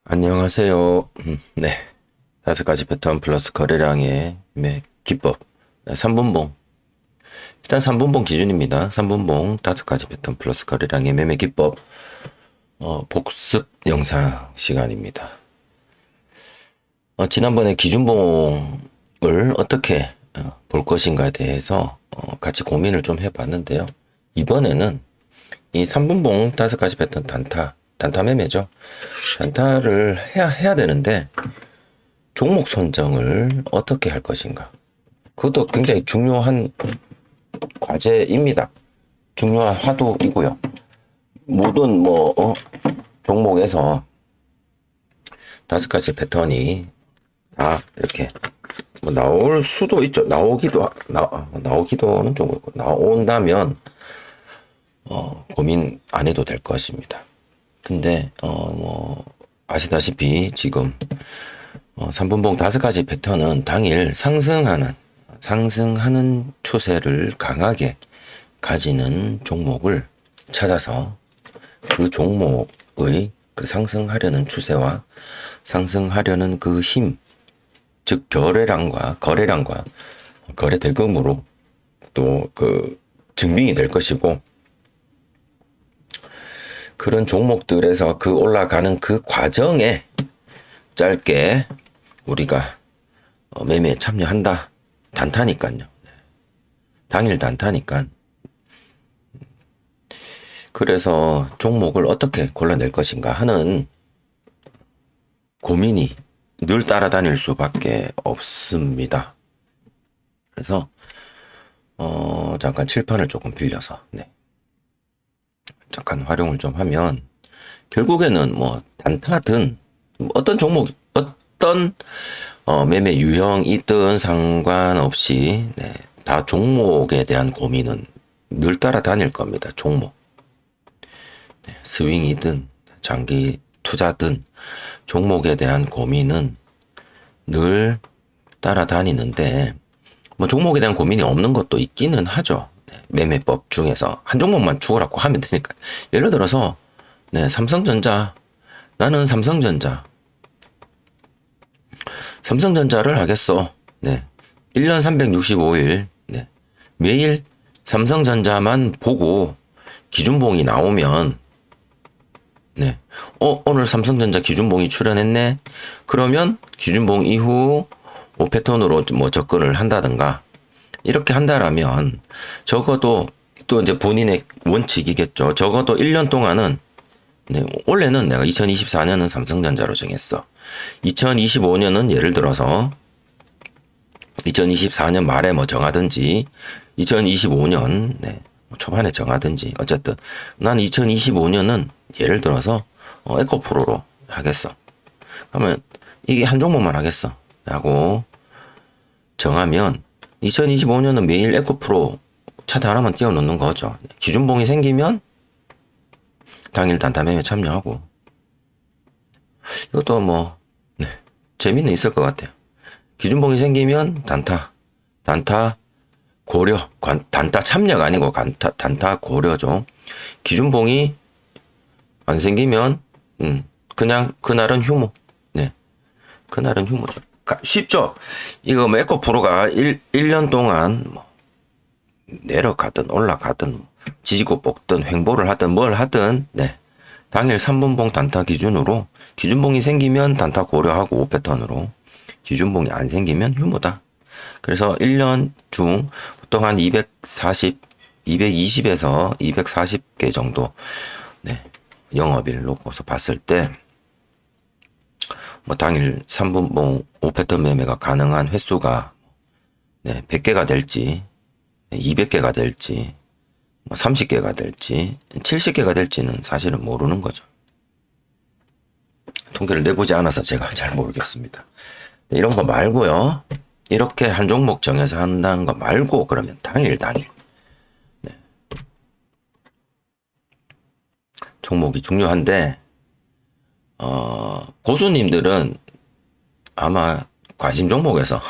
안녕하세요. 네. 5가지 패턴 플러스 거래량의 기법. 3분봉. 일단 3분봉 기준입니다. 3분봉 5가지 패턴 플러스 거래량의 매매 기법. 복습 영상 시간입니다. 지난번에 기준봉을 어떻게 볼 것인가에 대해서 같이 고민을 좀 해봤는데요. 이번에는 이 3분봉 5가지 패턴 단타 매매죠. 단타를 해야 되는데 종목 선정을 어떻게 할 것인가. 그것도 굉장히 중요한 과제입니다. 중요한 화두이고요. 모든 종목에서 5가지 패턴이 다 이렇게 나올 수도 있죠. 나오기도는 좀 그렇고 나온다면 고민 안 해도 될 것입니다. 근데 아시다시피 지금 3분봉 5가지 패턴은 당일 상승하는 추세를 강하게 가지는 종목을 찾아서 그 종목의 그 상승하려는 추세와 상승하려는 그 힘, 즉 거래량과 거래 대금으로 또 그 증빙이 될 것이고, 그런 종목들에서 그 올라가는 그 과정에 짧게 우리가 매매에 참여한다. 단타니까요. 당일 단타니까. 그래서 종목을 어떻게 골라낼 것인가 하는 고민이 늘 따라다닐 수밖에 없습니다. 그래서 잠깐 칠판을 조금 빌려서 잠깐 활용을 좀 하면, 결국에는 단타든 어떤 종목, 어떤 매매 유형이든 상관없이 다 종목에 대한 고민은 늘 따라다닐 겁니다. 종목. 스윙이든 장기 투자든 종목에 대한 고민은 늘 따라다니는데, 종목에 대한 고민이 없는 것도 있기는 하죠. 매매법 중에서 한 종목만 죽으라고 하면 되니까. 예를 들어서 삼성전자, 나는 삼성전자를 하겠어. 1년 365일 매일 삼성전자만 보고 기준봉이 나오면 오늘 삼성전자 기준봉이 출현했네. 그러면 기준봉 이후 패턴으로 접근을 한다든가 이렇게 한다라면, 적어도 또 이제 본인의 원칙이겠죠. 적어도 1년 동안은 원래는 내가 2024년은 삼성전자로 정했어. 2025년은 예를 들어서 2024년 말에 정하든지 2025년 초반에 정하든지, 어쨌든 난 2025년은 예를 들어서 에코프로로 하겠어. 그러면 이게 한 종목만 하겠어 하고 정하면 2025년은 매일 에코프로 차트 하나만 띄워놓는 거죠. 기준봉이 생기면 당일 단타 매매 참여하고. 이것도 재미는 있을 것 같아요. 기준봉이 생기면 단타 고려, 단타 참여가 아니고 단타 고려죠. 기준봉이 안 생기면 그냥 그날은 휴무. 그날은 휴무죠. 쉽죠? 이거 에코프로가 1년 동안 내려가든 올라가든 지지고 볶든 횡보를 하든 뭘 하든 당일 3분봉 단타 기준으로, 기준봉이 생기면 단타 고려하고 5패턴으로, 기준봉이 안 생기면 휴무다. 그래서 1년 중 보통 한 220에서 240개 정도 영업일 놓고서 봤을 때 당일 3분봉 5패턴 매매가 가능한 횟수가 100개가 될지 200개가 될지 30개가 될지 70개가 될지는 사실은 모르는 거죠. 통계를 내보지 않아서 제가 잘 모르겠습니다. 이런 거 말고요. 이렇게 한 종목 정해서 한다는 거 말고, 그러면 당일 종목이 중요한데, 고수님들은 아마 관심 종목에서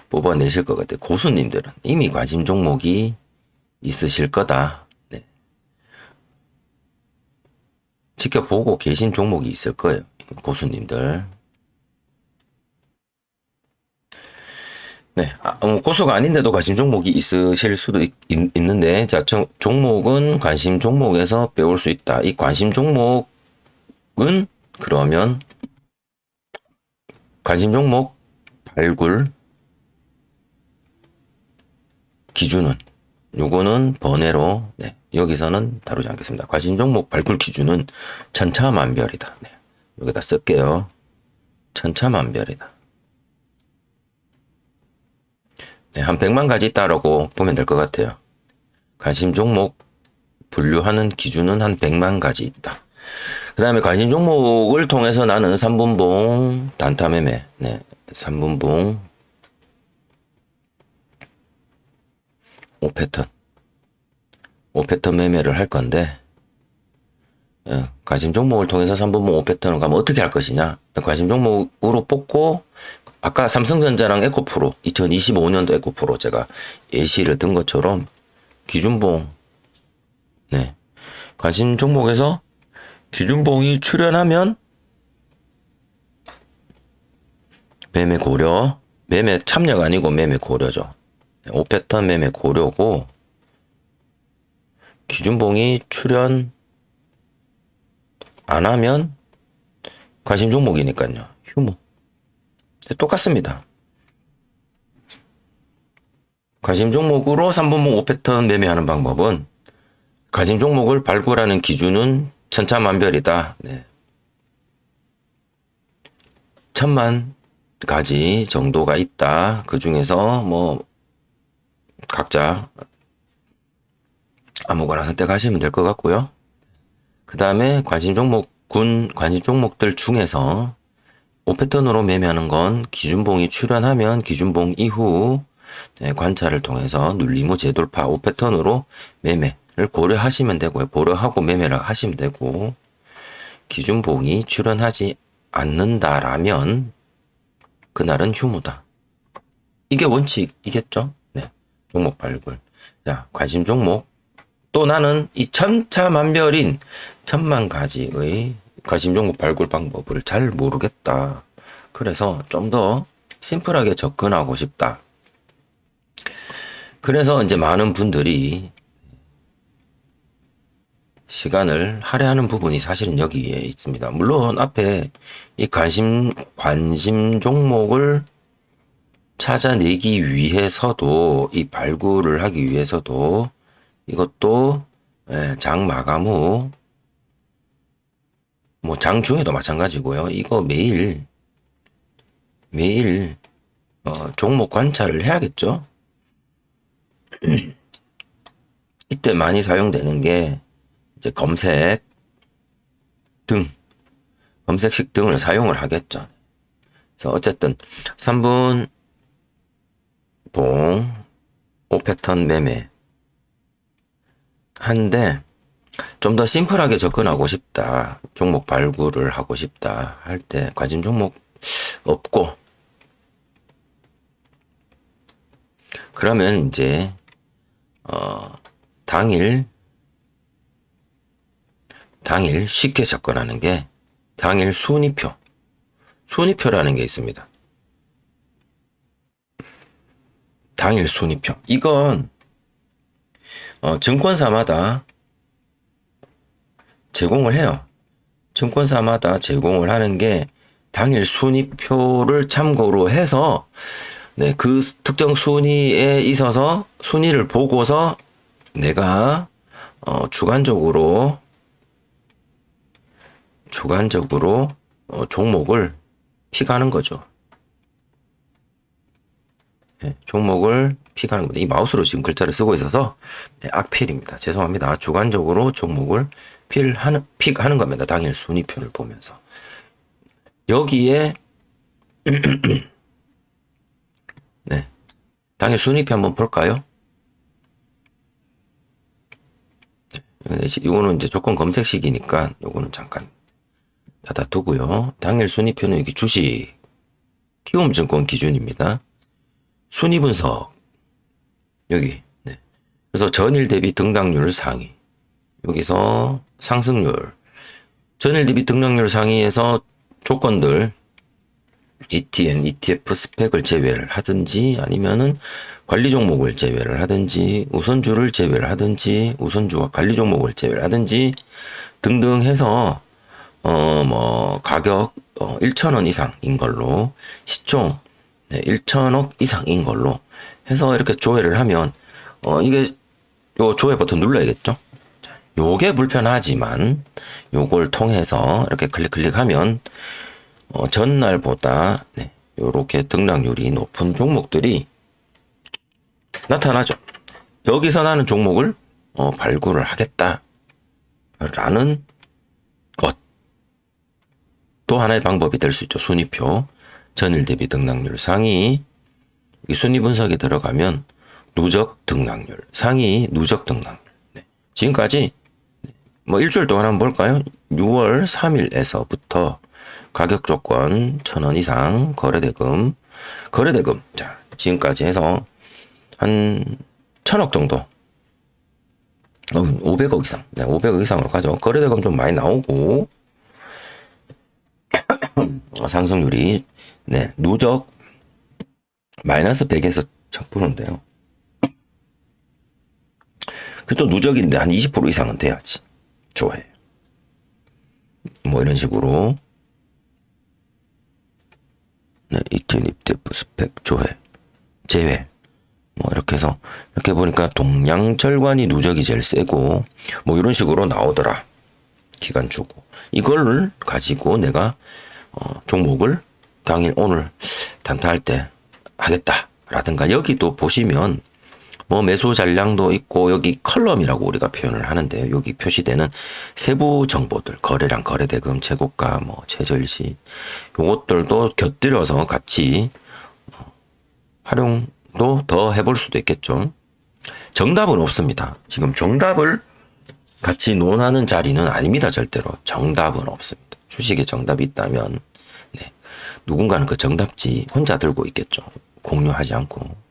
뽑아내실 것 같아요. 고수님들은 이미 관심 종목이 있으실 거다. 지켜보고 계신 종목이 있을 거예요. 고수님들. 네. 고수가 아닌데도 관심 종목이 있으실 수도 있는데, 자, 종목은 관심 종목에서 배울 수 있다. 이 관심 종목은 그러면 관심 종목 발굴 기준은 요거는 번외로 네, 여기서는 다루지 않겠습니다. 관심 종목 발굴 기준은 천차만별이다. 네, 여기다 쓸게요. 천차만별이다. 네, 한 100만 가지 있다라고 보면 될 것 같아요. 관심 종목 분류하는 기준은 한 100만 가지 있다. 그 다음에 관심 종목을 통해서 나는 3분봉 단타 매매, 네, 3분봉 5패턴 매매를 할 건데, 관심 종목을 통해서 3분봉 5패턴을 가면 어떻게 할 것이냐. 관심 종목으로 뽑고, 아까 삼성전자랑 에코프로, 2025년도 에코프로 제가 예시를 든 것처럼 기준봉, 네, 관심 종목에서 기준봉이 출현하면 매매 고려, 매매 참여가 아니고 매매 고려죠. 5패턴 매매 고려고, 기준봉이 출현 안 하면 관심 종목이니까요. 휴무. 똑같습니다. 관심 종목으로 3분봉 5패턴 매매하는 방법은 관심 종목을 발굴하는 기준은 천차만별이다. 네. 1000만 가지 정도가 있다. 그 중에서 뭐 각자 아무거나 선택하시면 될 것 같고요. 그 다음에 관심 종목들 중에서 5패턴으로 매매하는 건 기준봉이 출현하면 기준봉 이후 관찰을 통해서 눌림 재돌파 5패턴으로 매매를 고려하시면 되고요. 고려하고 매매를 하시면 되고, 기준봉이 출현하지 않는다라면 그날은 휴무다. 이게 원칙이겠죠? 네. 종목 발굴. 자, 관심 종목. 또 나는 이 천차만별인 1000만 가지의 관심 종목 발굴 방법을 잘 모르겠다. 그래서 좀 더 심플하게 접근하고 싶다. 그래서 이제 많은 분들이 시간을 할애하는 부분이 사실은 여기에 있습니다. 물론 앞에 이 관심 종목을 찾아내기 위해서도, 이 발굴을 하기 위해서도 이것도 장 마감 후, 뭐 장 중에도 마찬가지고요. 이거 매일 종목 관찰을 해야겠죠. 이때 많이 사용되는 게 이제 검색식 등을 사용을 하겠죠. 그래서 어쨌든 3분봉 5패턴 매매 한데, 좀 더 심플하게 접근하고 싶다, 종목 발굴을 하고 싶다 할 때 관심 종목 없고, 그러면 이제 당일 쉽게 접근하는 게 당일 순위표라는 게 있습니다. 당일 순위표. 이건 증권사마다 제공을 해요. 증권사마다 제공을 하는 게 당일 순위표를 참고로 해서, 네, 그 특정 순위에 있어서 순위를 보고서 내가 주관적으로 종목을 픽하는 거죠. 네, 종목을 픽하는 겁니다. 이 마우스로 지금 글자를 쓰고 있어서 악필입니다. 죄송합니다. 주관적으로 종목을 픽하는 겁니다. 당일 순위표를 보면서. 여기에 네, 당일 순위표 한번 볼까요? 이거는 이제 조건 검색식이니까 요거는 잠깐 닫아두고요. 당일 순위표는 여기 주식 키움증권 기준입니다. 순위 분석 여기. 네. 그래서 전일 대비 등락률 상위, 여기서 상승률, 전일 대비 등락률 상위에서 조건들 ETN, ETF 스펙을 제외를 하든지 아니면은 관리 종목을 제외를 하든지 우선주를 제외를 하든지 우선주와 관리 종목을 제외를 하든지 등등 해서 뭐 가격 1,000원 이상인 걸로 시총 1,000억 이상인 걸로 해서 이렇게 조회를 하면 이게 요 조회 버튼 눌러야겠죠. 요게 불편하지만 요걸 통해서 이렇게 클릭하면 전날보다 요렇게 등락률이 높은 종목들이 나타나죠. 여기서 나는 종목을 발굴을 하겠다라는 것. 또 하나의 방법이 될 수 있죠. 순위표. 전일 대비 등락률 상위. 이 순위 분석에 들어가면 누적 등락률. 상위 누적 등락률. 지금까지 뭐 일주일 동안 한번 볼까요? 6월 3일에서부터 가격 조건 1,000원 이상 거래대금. 자, 지금까지 해서 한 1,000억 정도. 500억 이상. 500억 이상으로 가죠. 거래대금 좀 많이 나오고, 상승률이, 누적, 마이너스 100에서 1000%인데요. 또 누적인데 한 20% 이상은 돼야지. 조회. 뭐 이런 식으로. ETN, ETF 스펙, 조회, 제외. 뭐 이렇게 해서 이렇게 보니까 동양철관이 누적이 제일 세고 뭐 이런 식으로 나오더라. 기간 주고 이걸 가지고 내가 종목을 당일 오늘 단타할 때 하겠다라든가 여기도 보시면 뭐 매수 잔량도 있고 여기 컬럼이라고 우리가 표현을 하는데 여기 표시되는 세부 정보들 거래량 거래대금 최고가 뭐 최저일시 요것들도 곁들여서 같이 활용도 더 해볼 수도 있겠죠. 정답은 없습니다. 지금 정답을 같이 논하는 자리는 아닙니다. 절대로 정답은 없습니다. 주식에 정답이 있다면 누군가는 그 정답지 혼자 들고 있겠죠. 공유하지 않고.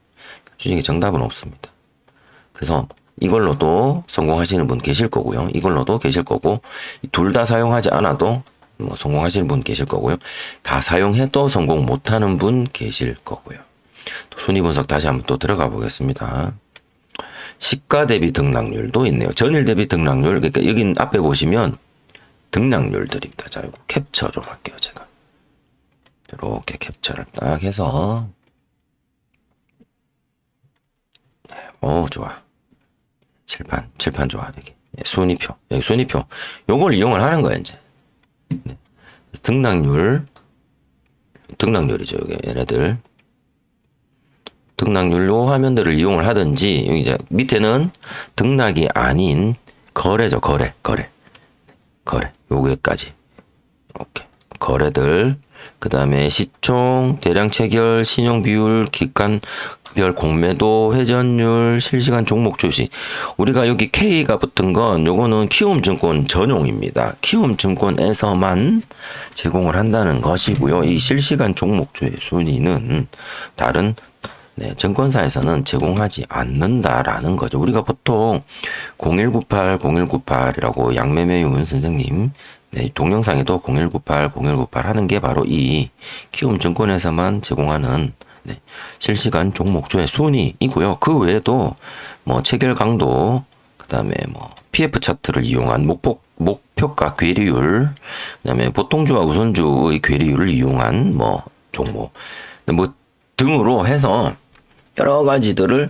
주식에 정답은 없습니다. 그래서 이걸로도 성공하시는 분 계실 거고요. 이걸로도 계실 거고 둘 다 사용하지 않아도 뭐 성공하시는 분 계실 거고요. 다 사용해도 성공 못하는 분 계실 거고요. 또 순위 분석 다시 한번 또 들어가 보겠습니다. 시가 대비 등락률도 있네요. 전일 대비 등락률. 그러니까 여긴 앞에 보시면 등락률들입니다. 자, 이거 캡처 좀 할게요. 제가 이렇게 캡처를 딱 해서 좋아. 칠판 좋아. 여기 순위표. 여기 순위표. 요걸 이용을 하는 거야, 이제. 등락률이죠. 여기 얘네들. 등락률 요 화면들을 이용을 하든지 여기 이제 밑에는 등락이 아닌 거래죠. 거래. 요기까지. 이렇게. 거래들. 그 다음에 시총, 대량 체결, 신용 비율, 기간별 공매도, 회전율, 실시간 종목 주식. 우리가 여기 K가 붙은 건 요거는 키움증권 전용입니다. 키움증권에서만 제공을 한다는 것이고요. 이 실시간 종목주의 순위는 다른 증권사에서는 제공하지 않는다라는 거죠. 우리가 보통 0198이라고 양매매윤 선생님 동영상에도 0198 하는 게 바로 이 키움증권에서만 제공하는 실시간 종목주의 순위이고요. 그 외에도 뭐 체결 강도, 그 다음에 뭐 PF 차트를 이용한 목표가 괴리율, 그 다음에 보통주와 우선주의 괴리율을 이용한 뭐 종목, 뭐 등으로 해서 여러 가지들을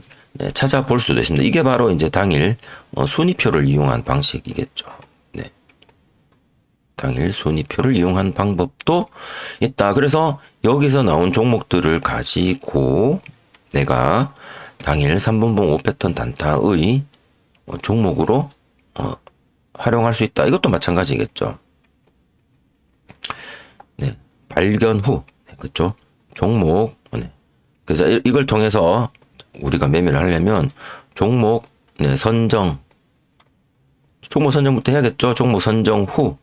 찾아볼 수도 있습니다. 이게 바로 이제 당일 순위표를 이용한 방식이겠죠. 당일 순위표를 이용한 방법도 있다. 그래서 여기서 나온 종목들을 가지고 내가 당일 3분봉 5패턴 단타의 종목으로 활용할 수 있다. 이것도 마찬가지겠죠. 발견 후, 그렇죠? 종목. 그래서 이걸 통해서 우리가 매매를 하려면 종목 선정. 종목 선정부터 해야겠죠. 종목 선정 후,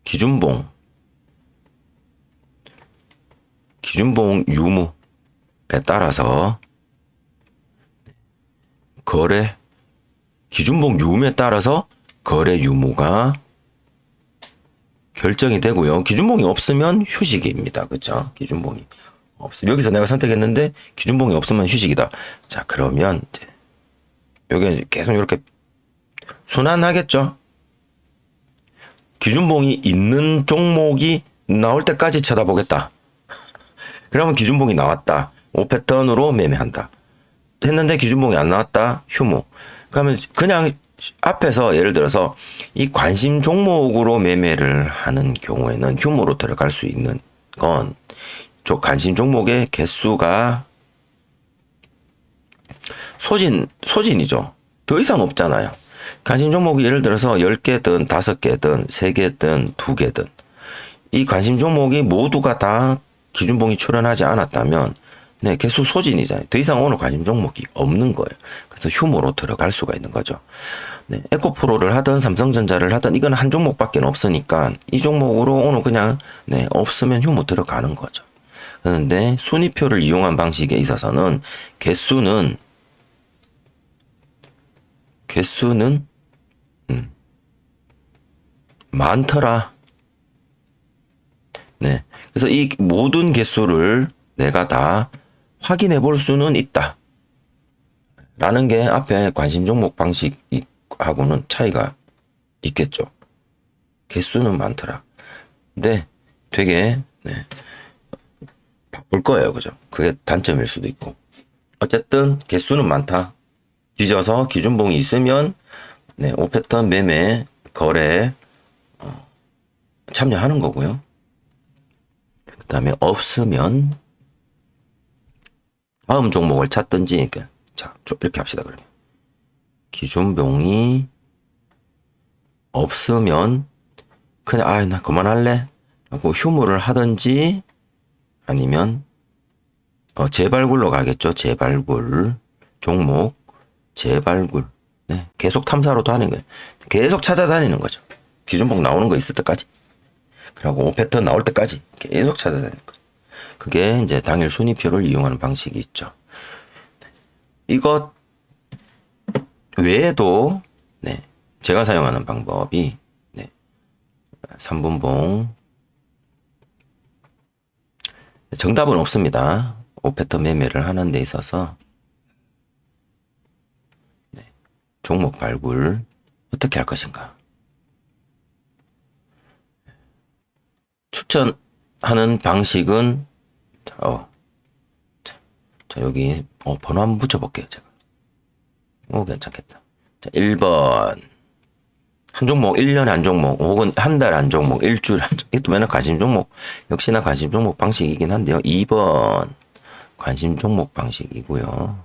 기준봉 유무에 따라서 기준봉 유무에 따라서 거래 유무가 결정이 되고요. 기준봉이 없으면 휴식입니다. 그렇죠? 기준봉이 없어. 여기서 내가 선택했는데 기준봉이 없으면 휴식이다. 자, 그러면 이제 여기 계속 이렇게 순환하겠죠? 기준봉이 있는 종목이 나올 때까지 쳐다보겠다. 그러면 기준봉이 나왔다. 5패턴으로 매매한다. 했는데 기준봉이 안 나왔다. 휴무. 그러면 그냥 앞에서 예를 들어서 이 관심 종목으로 매매를 하는 경우에는 휴무로 들어갈 수 있는 건 관심 종목의 개수가 소진이죠. 더 이상 없잖아요. 관심 종목이 예를 들어서 10개든 5개든 3개든 2개든 이 관심 종목이 모두가 다 기준봉이 출현하지 않았다면 네, 개수 소진이잖아요. 더 이상 오늘 관심 종목이 없는 거예요. 그래서 휴무로 들어갈 수가 있는 거죠. 네, 에코프로를 하든 삼성전자를 하든 이건 한 종목밖에 없으니까 이 종목으로 오늘 그냥 네, 없으면 휴무 들어가는 거죠. 그런데 순위표를 이용한 방식에 있어서는 개수는 많더라. 네. 그래서 이 모든 개수를 내가 다 확인해 볼 수는 있다. 라는 게 앞에 관심 종목 방식하고는 차이가 있겠죠. 개수는 많더라. 근데 되게, 네, 바쁠 거예요. 그죠? 그게 단점일 수도 있고. 어쨌든 개수는 많다. 뒤져서 기준봉이 있으면, 네, 5패턴 매매, 거래에 참여하는 거고요. 그 다음에 없으면 다음 종목을 찾든지, 자, 이렇게 합시다. 그러면 기준봉이 없으면 그냥 나 그만할래 하고 휴무를 하든지 아니면 재발굴로 가겠죠. 재발굴 종목 재발굴. 네, 계속 탐사로 다니는 거예요. 계속 찾아다니는 거죠. 기준봉 나오는 거 있을 때까지. 그리고 5패턴 나올 때까지 계속 찾아다니는 거죠. 그게 이제 당일 순위표를 이용하는 방식이 있죠. 이것 외에도 네, 제가 사용하는 방법이 네, 3분봉 정답은 없습니다. 5패턴 매매를 하는 데 있어서 네, 종목 발굴 어떻게 할 것인가 추천하는 방식은 자 여기 번호 한번 붙여볼게요. 제가 괜찮겠다. 자 1번 한 종목 1년에 한 종목 혹은 한 달 한 종목 일주일 한 종목 이것도 맨날 관심 종목 역시나 관심 종목 방식이긴 한데요. 2번 관심 종목 방식이고요.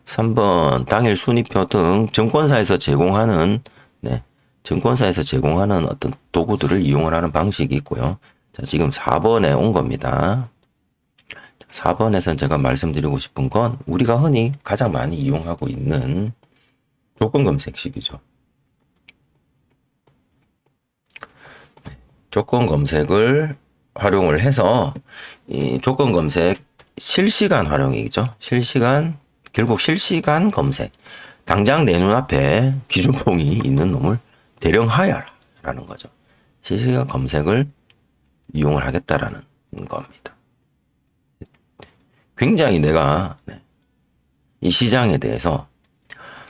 3번 당일 순위표 등 증권사에서 제공하는 네, 증권사에서 제공하는 어떤 도구들을 이용을 하는 방식이 있고요. 자, 지금 4번에 온 겁니다. 4번에선 제가 말씀드리고 싶은 건 우리가 흔히 가장 많이 이용하고 있는 조건 검색식이죠. 네, 조건 검색을 활용을 해서 이 조건 검색 실시간 활용이죠. 결국 실시간 검색. 당장 내 눈앞에 기준봉이 있는 놈을 대령 하야라는 거죠. 실시간 검색을 이용을 하겠다라는 겁니다. 굉장히 내가 이 시장에 대해서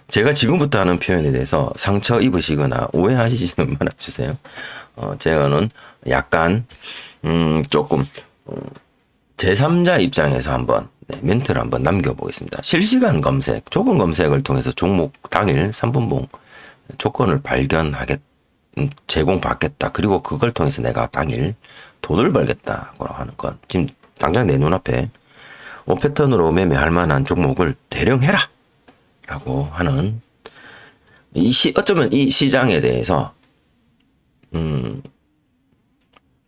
제가 지금부터 하는 표현에 대해서 상처 입으시거나 오해하시지는 말아주세요. 제가는 약간 조금 제3자 입장에서 한번 멘트를 한번 남겨보겠습니다. 실시간 검색, 조건 검색을 통해서 종목 당일 3분봉 조건을 제공받겠다. 그리고 그걸 통해서 내가 당일 돈을 벌겠다고 하는 건 지금 당장 내 눈앞에 5패턴으로 매매할 만한 종목을 대령해라 라고 하는 어쩌면 이 시장에 대해서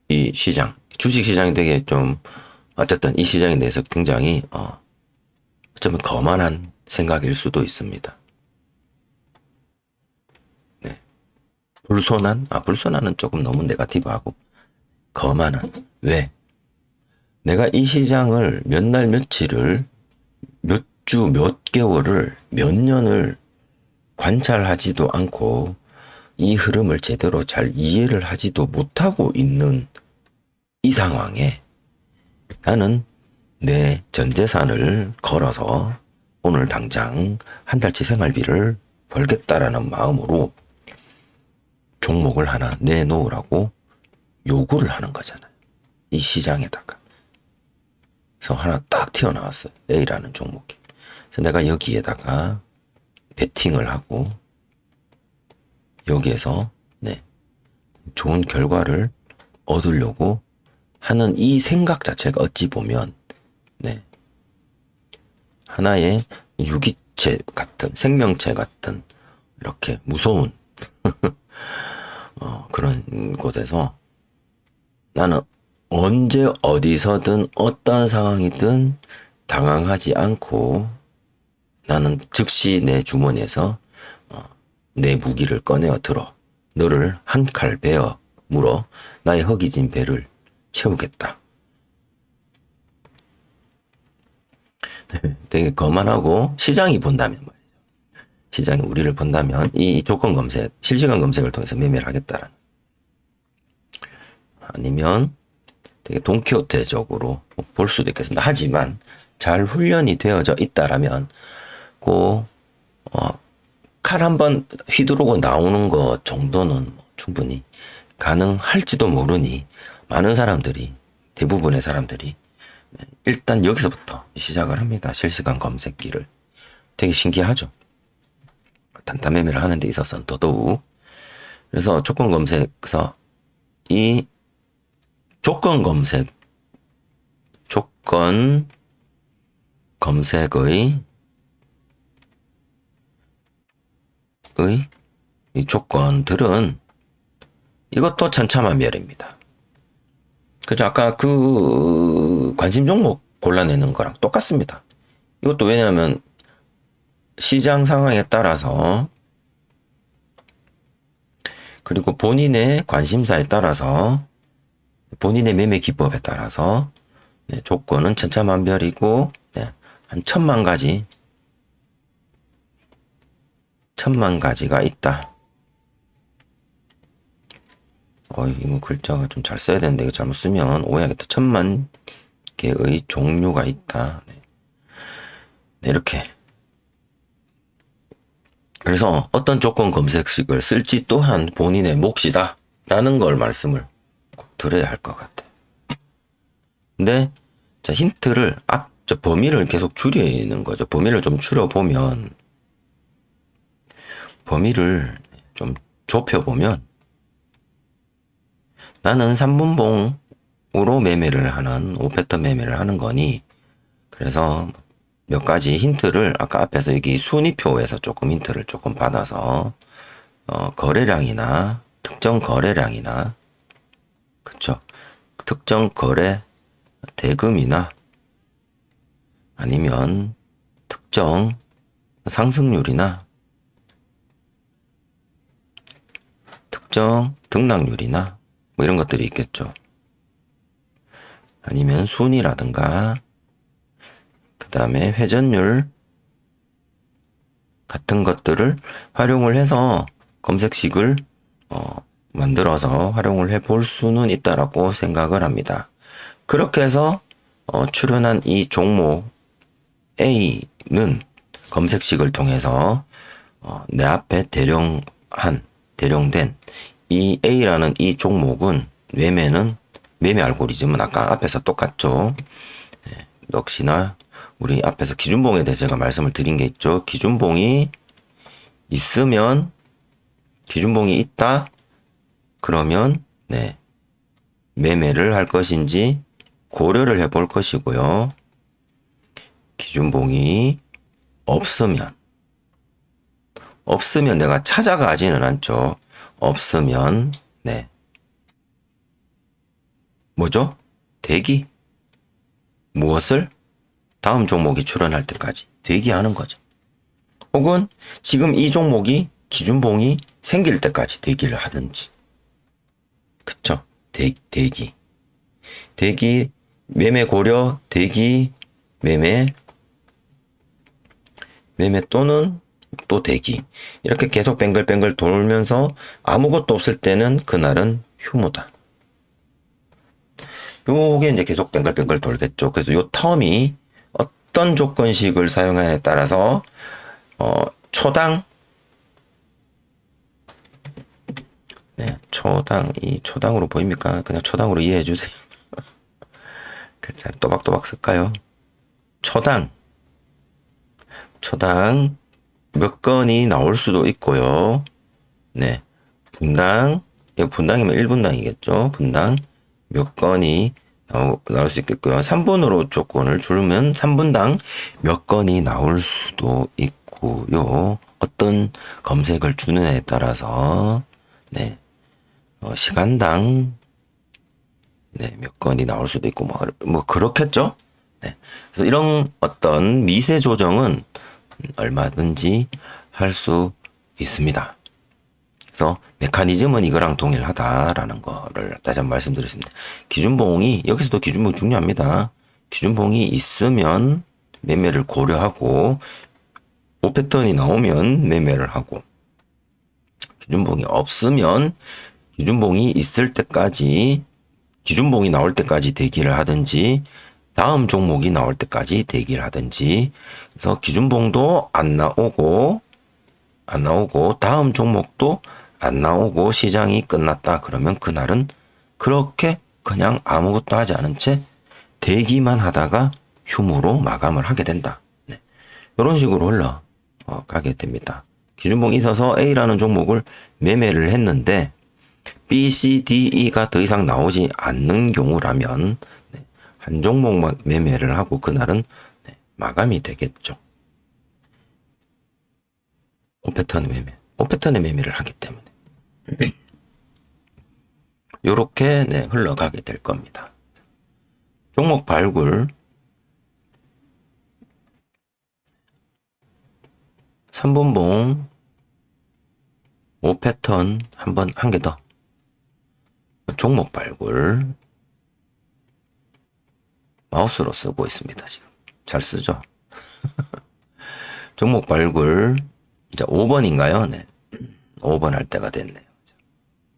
이 시장 주식시장이 되게 좀 어쨌든 이 시장에 대해서 굉장히 어쩌면 거만한 생각일 수도 있습니다. 네. 불손한은 조금 너무 네거티브하고 거만한. 왜? 내가 이 시장을 몇 날 며칠을 몇 주 몇 개월을 몇 년을 관찰하지도 않고 이 흐름을 제대로 잘 이해를 하지도 못하고 있는 이 상황에 나는 내 전 재산을 걸어서 오늘 당장 한 달치 생활비를 벌겠다라는 마음으로 종목을 하나 내놓으라고 요구를 하는 거잖아요. 이 시장에다가. 그래서 하나 딱 튀어나왔어요. A라는 종목이. 그래서 내가 여기에다가 베팅을 하고 여기에서 네, 좋은 결과를 얻으려고 하는 이 생각 자체가 어찌 보면 네, 하나의 유기체 같은 생명체 같은 이렇게 무서운 그런 곳에서 나는 언제 어디서든 어떠한 상황이든 당황하지 않고 나는 즉시 내 주머니에서 내 무기를 꺼내어 들어 너를 한 칼 베어 물어 나의 허기진 배를 채우겠다. 되게 거만하고 시장이 본다면 말이죠. 시장이 우리를 본다면 이 조건 검색, 실시간 검색을 통해서 매매를 하겠다라는. 아니면 되게 돈키호테적으로 볼 수도 있겠습니다. 하지만 잘 훈련이 되어져 있다라면 칼 한번 휘두르고 나오는 것 정도는 충분히 가능할지도 모르니 많은 사람들이 대부분의 사람들이 일단 여기서부터 시작을 합니다. 실시간 검색기를. 되게 신기하죠. 단타 매매를 하는 데 있어서는 더더욱. 그래서 조건 검색에서 이 조건 검색의 이 조건들은 이것도 천차만별입니다. 그죠? 아까 그 관심 종목 골라내는 거랑 똑같습니다. 이것도 왜냐하면 시장 상황에 따라서 그리고 본인의 관심사에 따라서 본인의 매매 기법에 따라서 네, 조건은 천차만별이고 네, 한 1000만 가지가 있다. 이거 글자가 좀 잘 써야 되는데 이거 잘못 쓰면 오해하겠다. 1000만 개의 종류가 있다. 네. 네, 이렇게. 그래서 어떤 조건 검색식을 쓸지 또한 본인의 몫이다. 라는 걸 말씀을 꼭 드려야 할 것 같아요. 근데 자, 힌트를 저 범위를 계속 줄이는 거죠. 범위를 좀 줄여보면 범위를 좀 좁혀보면 나는 3분봉으로 매매를 하는 5패턴 매매를 하는 거니 그래서 몇 가지 힌트를 아까 앞에서 여기 순위표에서 조금 힌트를 조금 받아서 거래량이나 특정 거래량이나 그쵸 특정 거래 대금이나 아니면 특정 상승률이나 특정 등락률이나 뭐 이런 것들이 있겠죠. 아니면 순위라든가 그 다음에 회전율 같은 것들을 활용을 해서 검색식을 만들어서 활용을 해볼 수는 있다라고 생각을 합니다. 그렇게 해서 출연한 이 종목 A는 검색식을 통해서 내 앞에 대령된 이 A라는 이 종목은 매매 알고리즘은 아까 앞에서 똑같죠. 역시나 우리 앞에서 기준봉에 대해서 제가 말씀을 드린 게 있죠. 기준봉이 있다. 그러면 네. 매매를 할 것인지 고려를 해볼 것이고요. 기준봉이 없으면 내가 찾아가지는 않죠. 없으면 네. 뭐죠? 대기. 무엇을? 다음 종목이 출현할 때까지 대기하는 거죠. 혹은 지금 이 종목이 기준봉이 생길 때까지 대기를 하든지. 그쵸? 대기. 매매 고려, 대기, 매매 또는 또 대기. 이렇게 계속 뱅글뱅글 돌면서 아무것도 없을 때는 그날은 휴무다. 요게 이제 계속 뱅글뱅글 돌겠죠. 그래서 요 텀이 어떤 조건식을 사용하냐에 따라서 초당 네, 이 초당으로 보입니까? 그냥 초당으로 이해해 주세요. 글자 또박또박 쓸까요? 초당 몇 건이 나올 수도 있고요. 네. 이거 분당이면 1분당이겠죠. 분당 몇 건이 나올 수 있겠고요. 3분으로 조건을 줄이면 3분당 몇 건이 나올 수도 있고요. 어떤 검색을 주느냐에 따라서, 네. 시간당, 네, 몇 건이 나올 수도 있고, 그렇겠죠? 네. 그래서 이런 어떤 미세 조정은 얼마든지 할 수 있습니다. 그래서 메커니즘은 이거랑 동일하다라는 거를 다시 한번 말씀드렸습니다. 기준봉이 여기서도 기준봉 중요합니다. 기준봉이 있으면 매매를 고려하고 5패턴이 나오면 매매를 하고 기준봉이 없으면 기준봉이 있을 때까지 기준봉이 나올 때까지 대기를 하든지 다음 종목이 나올 때까지 대기를 하든지 그래서 기준봉도 안 나오고 다음 종목도 안 나오고 시장이 끝났다 그러면 그날은 그렇게 그냥 아무것도 하지 않은 채 대기만 하다가 휴무로 마감을 하게 된다. 네. 이런 식으로 흘러가게 됩니다. 기준봉이 있어서 A라는 종목을 매매를 했는데 B, C, D, E가 더 이상 나오지 않는 경우라면 네. 한 종목만 매매를 하고 그날은 네. 마감이 되겠죠. 5패턴의 매매를 하기 때문에 요렇게 네, 흘러가게 될 겁니다. 종목 발굴 3분봉 5패턴 한 개 더 종목 발굴 마우스로 쓰고 있습니다. 지금 잘 쓰죠? 종목 발굴 이제 5번인가요? 네. 5번 할 때가 됐네요.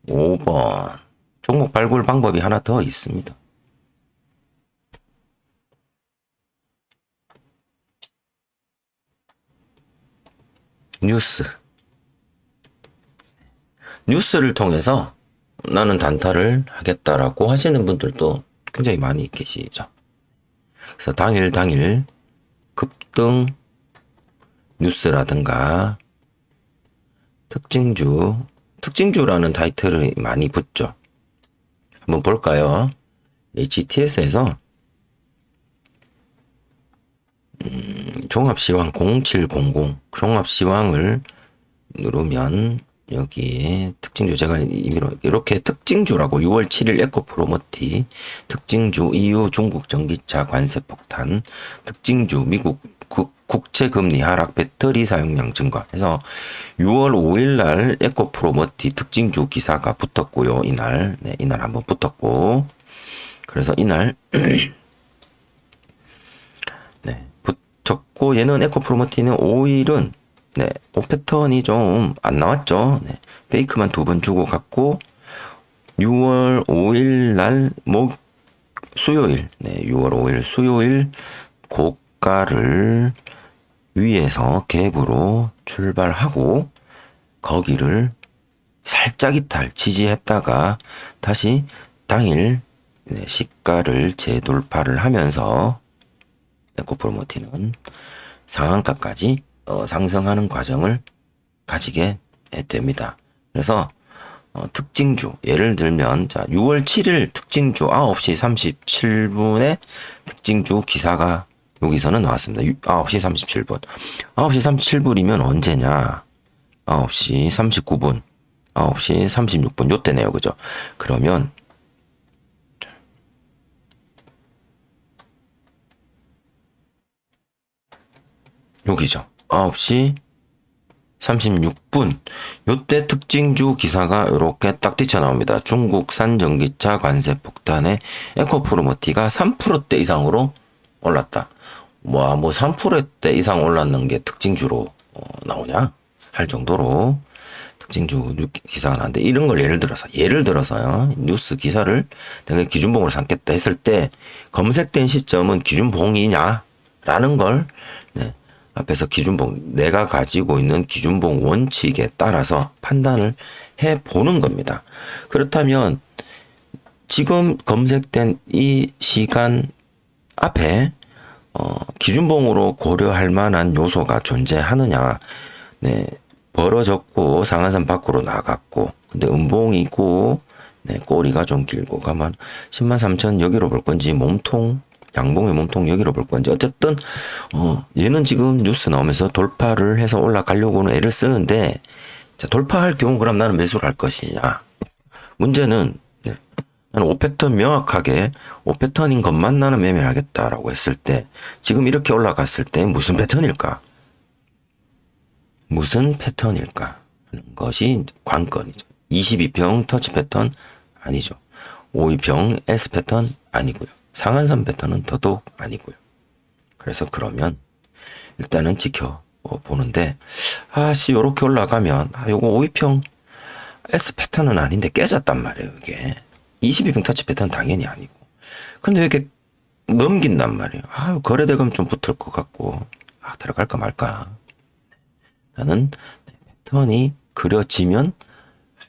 5번. 종목 발굴 방법이 하나 더 있습니다. 뉴스를 통해서 나는 단타를 하겠다라고 하시는 분들도 굉장히 많이 계시죠. 그래서 당일 급등 뉴스라든가 특징주라는 타이틀이 많이 붙죠. 한번 볼까요? HTS에서 종합시황 0700 종합시황을 누르면 여기에 특징주 제가 임의로 이렇게 특징주라고 6월 7일 에코프로머티 특징주 EU 중국 전기차 관세 폭탄 특징주 미국 국채금리 하락 배터리 사용량 증가 해서 6월 5일 날 에코프로머티 특징주 기사가 붙었고요. 이날 한번 붙었고 그래서 이날 네, 붙었고 얘는 에코프로머티는 5일은 네, 5패턴이 좀 안 나왔죠. 네, 페이크만 2번 주고 갔고 6월 5일 날 수요일 6월 5일 수요일 고가를 위에서 갭으로 출발하고 거기를 살짝 이탈 지지했다가 다시 당일 시가를 재돌파를 하면서 에코프로모티는 상한가까지 상승하는 과정을 가지게 됩니다. 그래서 특징주 예를 들면 자 6월 7일 특징주 9시 37분에 특징주 기사가 여기서는 나왔습니다. 9시 37분 9시 37분이면 언제냐 9시 39분 9시 36분 요때네요. 그죠? 그러면 여기죠. 9시 36분 요때 특징주 기사가 이렇게 딱 뛰쳐나옵니다. 중국산 전기차 관세 폭탄에 에코프로머티가 3%대 이상으로 올랐다. 뭐 3%대 이상 올랐는 게 특징주로 나오냐 할 정도로 특징주 기사가 나는데 이런 걸 예를 들어서요 뉴스 기사를 내가 기준봉으로 삼겠다 했을 때 검색된 시점은 기준봉이냐라는 걸 네, 앞에서 기준봉 내가 가지고 있는 기준봉 원칙에 따라서 판단을 해 보는 겁니다. 그렇다면 지금 검색된 이 시간 앞에 기준봉으로 고려할 만한 요소가 존재하느냐. 네, 벌어졌고 상한선 밖으로 나갔고 근데 음봉이고 네, 꼬리가 좀 길고 가만 10만 3천 여기로 볼 건지 몸통 양봉의 몸통 여기로 볼 건지 어쨌든 얘는 지금 뉴스 나오면서 돌파를 해서 올라가려고는 애를 쓰는데 자, 돌파할 경우 그럼 나는 매수를 할 것이냐. 문제는 네, 나는 5패턴 명확하게 5패턴인 것만 나는 매매를 하겠다라고 했을 때 지금 이렇게 올라갔을 때 무슨 패턴일까? 무슨 패턴일까 하는 것이 관건이죠. 22평 터치 패턴 아니죠. 52평 S 패턴 아니고요. 상한선 패턴은 더더욱 아니고요. 그래서 그러면 일단은 지켜보는데 요렇게 올라가면 요거 52평 S 패턴은 아닌데 깨졌단 말이에요. 이게 22평 터치 패턴 당연히 아니고 근데 왜 이렇게 넘긴단 말이에요. 거래대금 좀 붙을 것 같고 들어갈까 말까 나는 패턴이 그려지면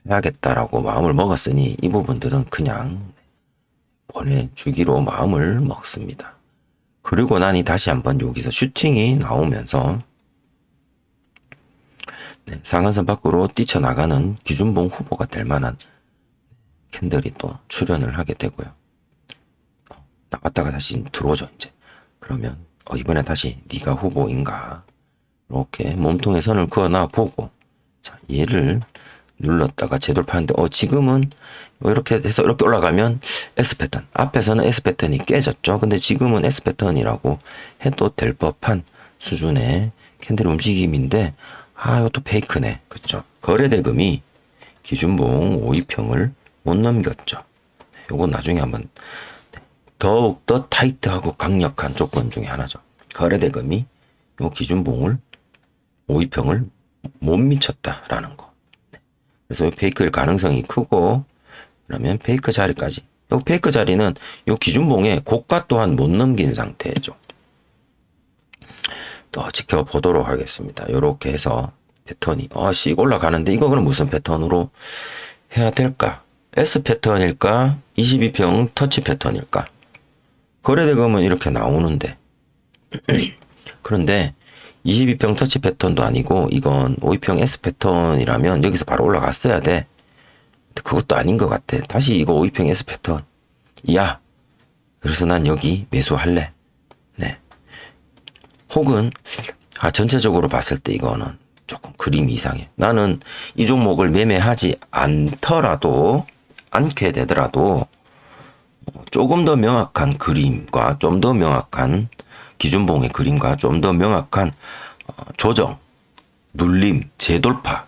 해야겠다라고 마음을 먹었으니 이 부분들은 그냥 보내주기로 마음을 먹습니다. 그리고 나니 다시 한번 여기서 슈팅이 나오면서 상한선 밖으로 뛰쳐나가는 기준봉 후보가 될 만한 캔들이 또 출현을 하게 되고요. 나갔다가 다시 들어오죠 이제. 그러면 이번에 다시 네가 후보인가 이렇게 몸통에 선을 그어놔 보고 자 얘를 눌렀다가 재돌파하는데 지금은 이렇게 해서 이렇게 올라가면 S 패턴 앞에서는 S 패턴이 깨졌죠. 근데 지금은 S 패턴이라고 해도 될 법한 수준의 캔들 움직임인데 이것도 페이크네. 그렇죠. 거래대금이 기준봉 52평을 못 넘겼죠. 요건 나중에 한번 더욱더 타이트하고 강력한 조건 중에 하나죠. 거래대금이 요 기준봉을 52평을 못 미쳤다라는 거. 그래서 페이크일 가능성이 크고 그러면 페이크 자리까지. 요 페이크 자리는 요 기준봉에 고가 또한 못 넘긴 상태죠. 또 지켜보도록 하겠습니다. 요렇게 해서 패턴이 씩 올라가는데 이거 그럼 무슨 패턴으로 해야 될까? S 패턴일까? 22평 터치 패턴일까? 거래대금은 이렇게 나오는데 그런데 22평 터치 패턴도 아니고 이건 52평 S 패턴이라면 여기서 바로 올라갔어야 돼. 그것도 아닌 것 같아. 다시 이거 52평 S 패턴. 그래서 난 여기 매수할래. 네. 혹은 전체적으로 봤을 때 이거는 조금 그림이 이상해. 나는 이 종목을 매매하지 않게 되더라도 조금 더 명확한 그림과 좀 더 명확한 기준봉의 그림과 좀 더 명확한 조정, 눌림, 재돌파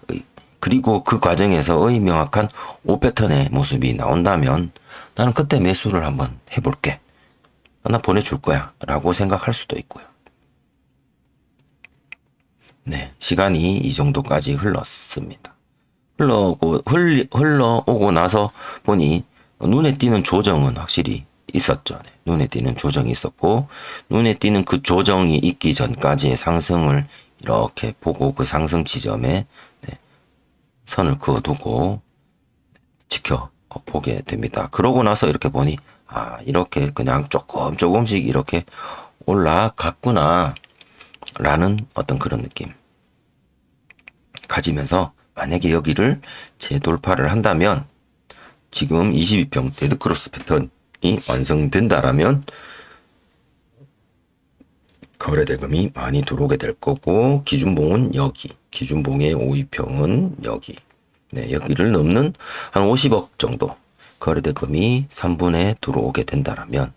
그리고 그 과정에서의 명확한 5패턴의 모습이 나온다면 나는 그때 매수를 한번 해볼게. 나 보내줄 거야 라고 생각할 수도 있고요. 네, 시간이 이 정도까지 흘렀습니다. 흘러오고 나서 보니 눈에 띄는 조정은 확실히 있었죠. 네, 눈에 띄는 조정이 있었고 눈에 띄는 그 조정이 있기 전까지의 상승을 이렇게 보고 그 상승 지점에 선을 그어두고 지켜보게 됩니다. 그러고 나서 이렇게 보니 이렇게 그냥 조금씩 이렇게 올라갔구나 라는 어떤 그런 느낌 가지면서 만약에 여기를 재돌파를 한다면 지금 22평 데드크로스 패턴이 완성된다라면 거래대금이 많이 들어오게 될 거고 기준봉은 여기, 기준봉의 52평은 여기. 네, 여기를 넘는 한 50억 정도 거래대금이 3분에 들어오게 된다라면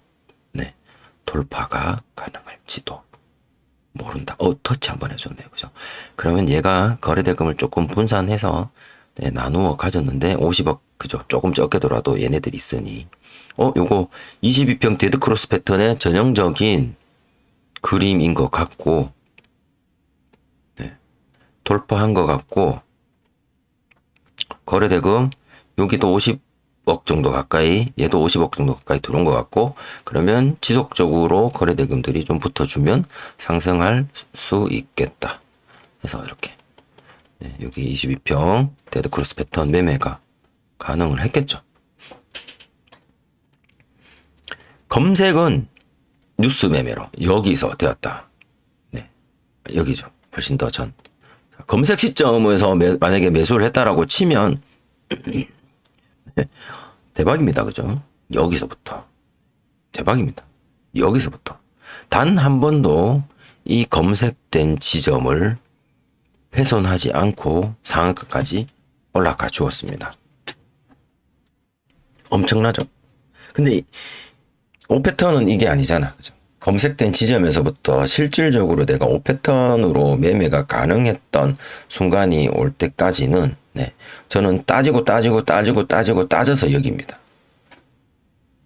네, 돌파가 가능할지도 모른다. 터치 한번 해줬네요. 그죠? 그러면 얘가 거래대금을 조금 분산해서 나누어 가졌는데 50억 그죠? 조금 적게더라도 얘네들이 있으니 요거 22평 데드크로스 패턴의 전형적인 그림인 것 같고 돌파한 것 같고, 거래대금 여기도 50억 정도 가까이, 얘도 50억 정도 가까이 들어온 것 같고, 그러면 지속적으로 거래대금들이 좀 붙어주면 상승할 수 있겠다. 그래서 이렇게 네, 여기 22평 데드크로스 패턴 매매가 가능을 했겠죠. 검색은 뉴스 매매로 여기서 되었다. 네, 여기죠. 훨씬 더 전. 검색 시점에서 만약에 매수를 했다라고 치면 네, 대박입니다. 그죠? 여기서부터 대박입니다. 여기서부터 단 한 번도 이 검색된 지점을 훼손하지 않고 상한가까지 올라가 주었습니다. 엄청나죠? 근데 5패턴은 이게 아니잖아. 그죠? 검색된 지점에서부터 실질적으로 내가 5패턴으로 매매가 가능했던 순간이 올 때까지는 네, 저는 따져서 여깁니다.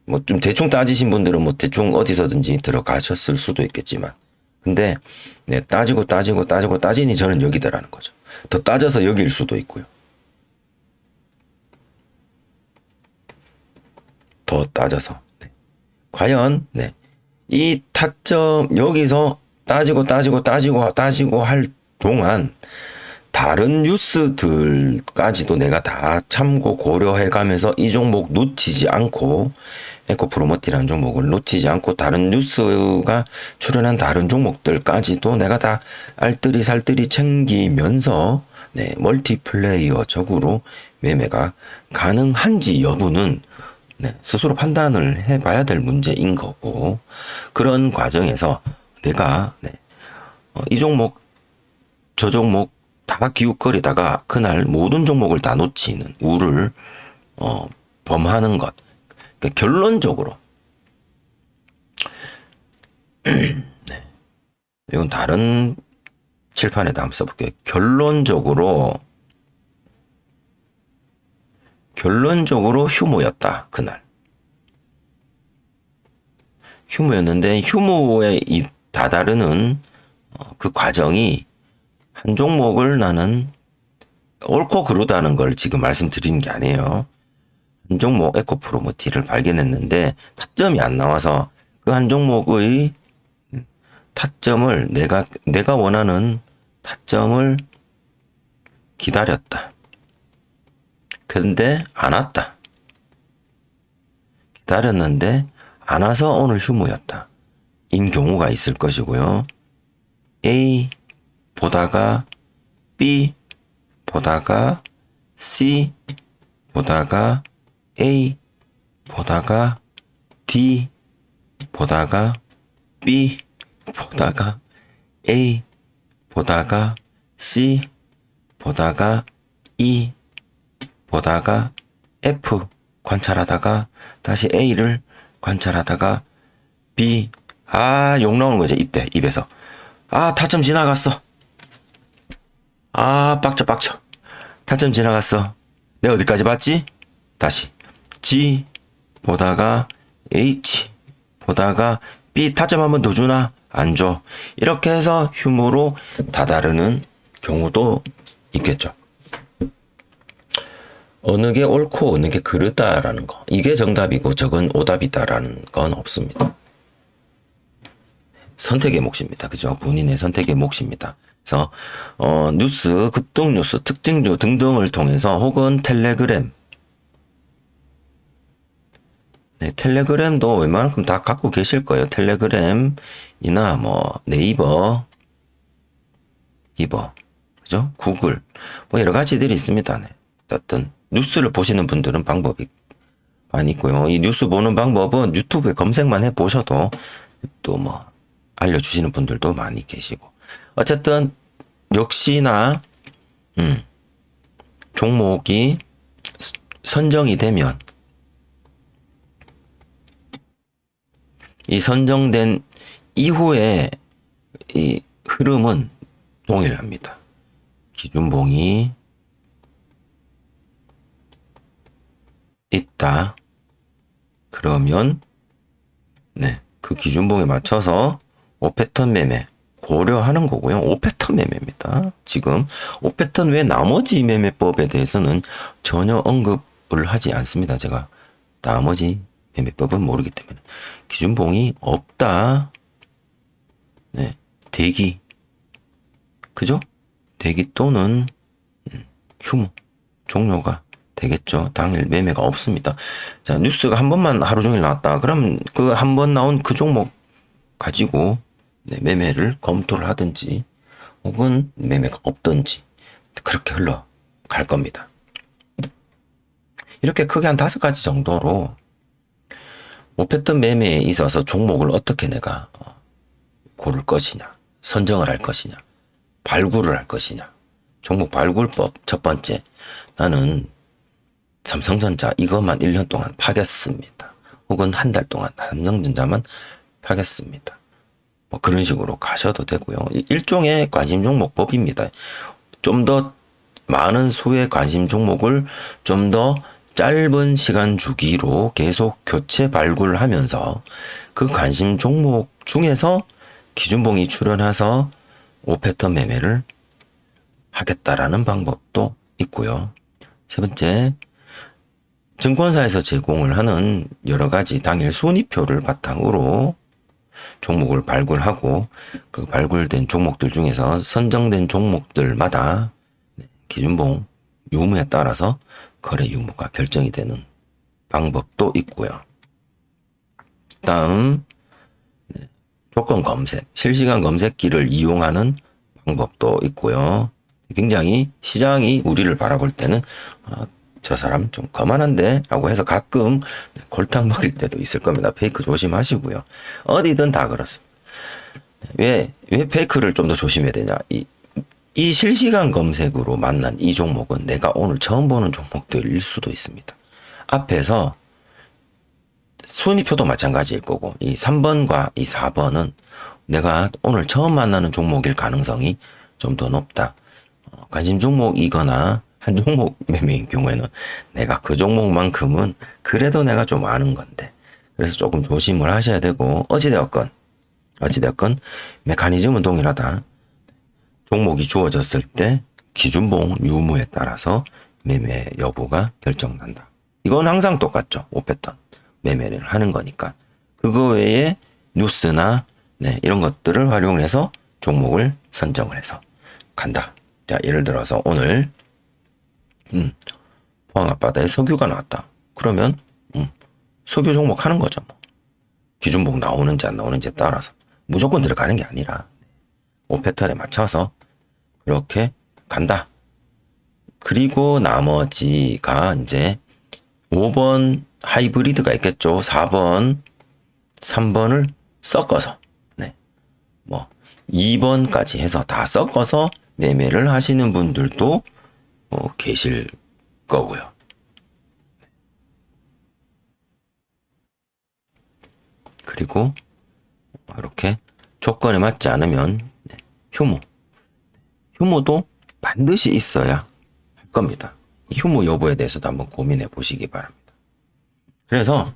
뭐 좀 대충 따지신 분들은 뭐 대충 어디서든지 들어가셨을 수도 있겠지만 근데 네, 따지니 저는 여기다라는 거죠. 더 따져서 여길 수도 있고요. 더 따져서 네. 과연 네. 이 타점 여기서 따지고 할 동안 다른 뉴스들까지도 내가 다 참고 고려해 가면서 이 종목 놓치지 않고 에코프로머티라는 종목을 놓치지 않고 다른 뉴스가 출연한 다른 종목들까지도 내가 다 알뜰히 살뜰히 챙기면서 네, 멀티플레이어적으로 매매가 가능한지 여부는 네, 스스로 판단을 해봐야 될 문제인 거고 그런 과정에서 내가 네, 이 종목 저 종목 다 기웃거리다가 그날 모든 종목을 다 놓치는 우를 범하는 것. 그러니까 결론적으로 네. 이건 다른 칠판에다 한번 써볼게요. 결론적으로 휴무였다. 그날. 휴무였는데 휴무에 다다르는 그 과정이 한 종목을 나는 옳고 그르다는 걸 지금 말씀드리는 게 아니에요. 한 종목 에코프로머티를 발견했는데 타점이 안 나와서 그 한 종목의 타점을 내가 원하는 타점을 기다렸다. 그런데 안 왔다. 기다렸는데 안 와서 오늘 휴무였다. 인 경우가 있을 것이고요. A 보다가 B 보다가 C 보다가 A 보다가 D 보다가 B 보다가 A 보다가 C 보다가 E 보다가 F 관찰하다가 다시 A를 관찰하다가 B 욕 나오는 거죠. 이때 입에서 타점 지나갔어. 빡쳐. 타점 지나갔어. 내가 어디까지 봤지? 다시 G 보다가 H 보다가 B 타점 한 번 더 주나? 안 줘. 이렇게 해서 휴무로 다다르는 경우도 있겠죠. 어느 게 옳고 어느 게 그르다라는 거. 이게 정답이고 저건 오답이다라는 건 없습니다. 선택의 몫입니다. 그죠? 본인의 선택의 몫입니다. 그래서 뉴스, 급등 뉴스, 특징주 등등을 통해서 혹은 텔레그램 네, 텔레그램도 웬만큼 다 갖고 계실 거예요. 텔레그램이나 뭐 네이버, 그죠? 구글 뭐 여러 가지들이 있습니다. 네. 어떤 뉴스를 보시는 분들은 방법이 많이 있고요. 이 뉴스 보는 방법은 유튜브에 검색만 해 보셔도 또 뭐 알려주시는 분들도 많이 계시고 어쨌든 역시나 종목이 선정이 되면 이 선정된 이후에 이 흐름은 동일합니다. 기준봉이 있다. 그러면 네, 그 기준봉에 맞춰서 5패턴 매매 고려하는 거고요. 5패턴 매매입니다. 지금 5패턴 외 나머지 매매법에 대해서는 전혀 언급을 하지 않습니다. 제가 나머지 매매법은 모르기 때문에. 기준봉이 없다. 네, 대기. 그죠? 대기 또는 휴무 종료가 되겠죠. 당일 매매가 없습니다. 자, 뉴스가 한 번만 하루 종일 나왔다. 그럼 그 한 번 나온 그 종목 가지고 네, 매매를 검토를 하든지 혹은 매매가 없든지 그렇게 흘러갈 겁니다. 이렇게 크게 한 5가지 정도로 5패턴 매매에 있어서 종목을 어떻게 내가 고를 것이냐, 선정을 할 것이냐, 발굴을 할 것이냐. 종목 발굴법 첫 번째, 나는 삼성전자 이것만 1년 동안 파겠습니다. 혹은 한 달 동안 삼성전자만 파겠습니다. 뭐 그런 식으로 가셔도 되고요. 일종의 관심 종목법입니다. 좀 더 많은 수의 관심 종목을 좀 더 짧은 시간 주기로 계속 교체 발굴하면서 그 관심 종목 중에서 기준봉이 출현해서 5패턴 매매를 하겠다라는 방법도 있고요. 세 번째, 증권사에서 제공을 하는 여러 가지 당일 순위표를 바탕으로 종목을 발굴하고 그 발굴된 종목들 중에서 선정된 종목들마다 기준봉 유무에 따라서 거래 유무가 결정이 되는 방법도 있고요. 다음 조건 검색, 실시간 검색기를 이용하는 방법도 있고요. 굉장히 시장이 우리를 바라볼 때는 저 사람 좀 거만한데 라고 해서 가끔 골탕 먹일 때도 있을 겁니다. 페이크 조심하시고요. 어디든 다 그렇습니다. 왜 페이크를 좀 더 조심해야 되냐. 이 실시간 검색으로 만난 이 종목은 내가 오늘 처음 보는 종목들일 수도 있습니다. 앞에서 순위표도 마찬가지일 거고 이 3번과 이 4번은 내가 오늘 처음 만나는 종목일 가능성이 좀 더 높다. 관심 종목이거나 한 종목 매매인 경우에는 내가 그 종목만큼은 그래도 내가 좀 아는 건데 그래서 조금 조심을 하셔야 되고 어찌되었건 메커니즘은 동일하다. 종목이 주어졌을 때 기준봉 유무에 따라서 매매 여부가 결정난다. 이건 항상 똑같죠. 5패턴 매매를 하는 거니까. 그거 외에 뉴스나 이런 것들을 활용해서 종목을 선정을 해서 간다. 자, 예를 들어서 오늘 포항 앞바다에 석유가 나왔다. 그러면 석유 종목 하는 거죠. 뭐. 기준봉 나오는지 안 나오는지에 따라서 무조건 들어가는 게 아니라 5패턴에 맞춰서 그렇게 간다. 그리고 나머지가 이제 5번 하이브리드가 있겠죠. 4번, 3번을 섞어서 2번까지 해서 다 섞어서 매매를 하시는 분들도 계실 거고요. 그리고 이렇게 조건에 맞지 않으면 휴무도 반드시 있어야 할 겁니다. 휴무 여부에 대해서도 한번 고민해 보시기 바랍니다. 그래서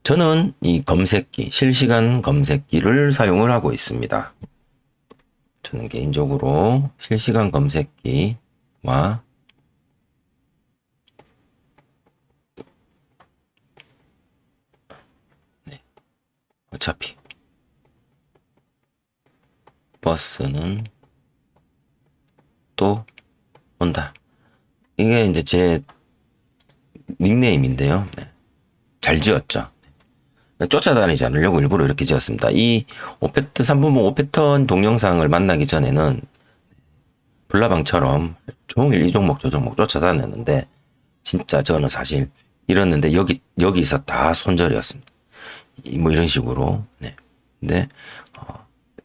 저는 이 검색기, 실시간 검색기를 사용을 하고 있습니다. 저는 개인적으로 실시간 검색기와 어차피 버스는 또 온다. 이게 이제 제 닉네임인데요. 잘 지었죠. 쫓아다니지 않으려고 일부러 이렇게 지었습니다. 이 3분봉 5패턴 동영상을 만나기 전에는 불나방처럼 종일 이 종목 저 종목 쫓아다녔는데 진짜 저는 사실 이랬는데 여기서 다 손절이었습니다. 뭐 이런 식으로. 근데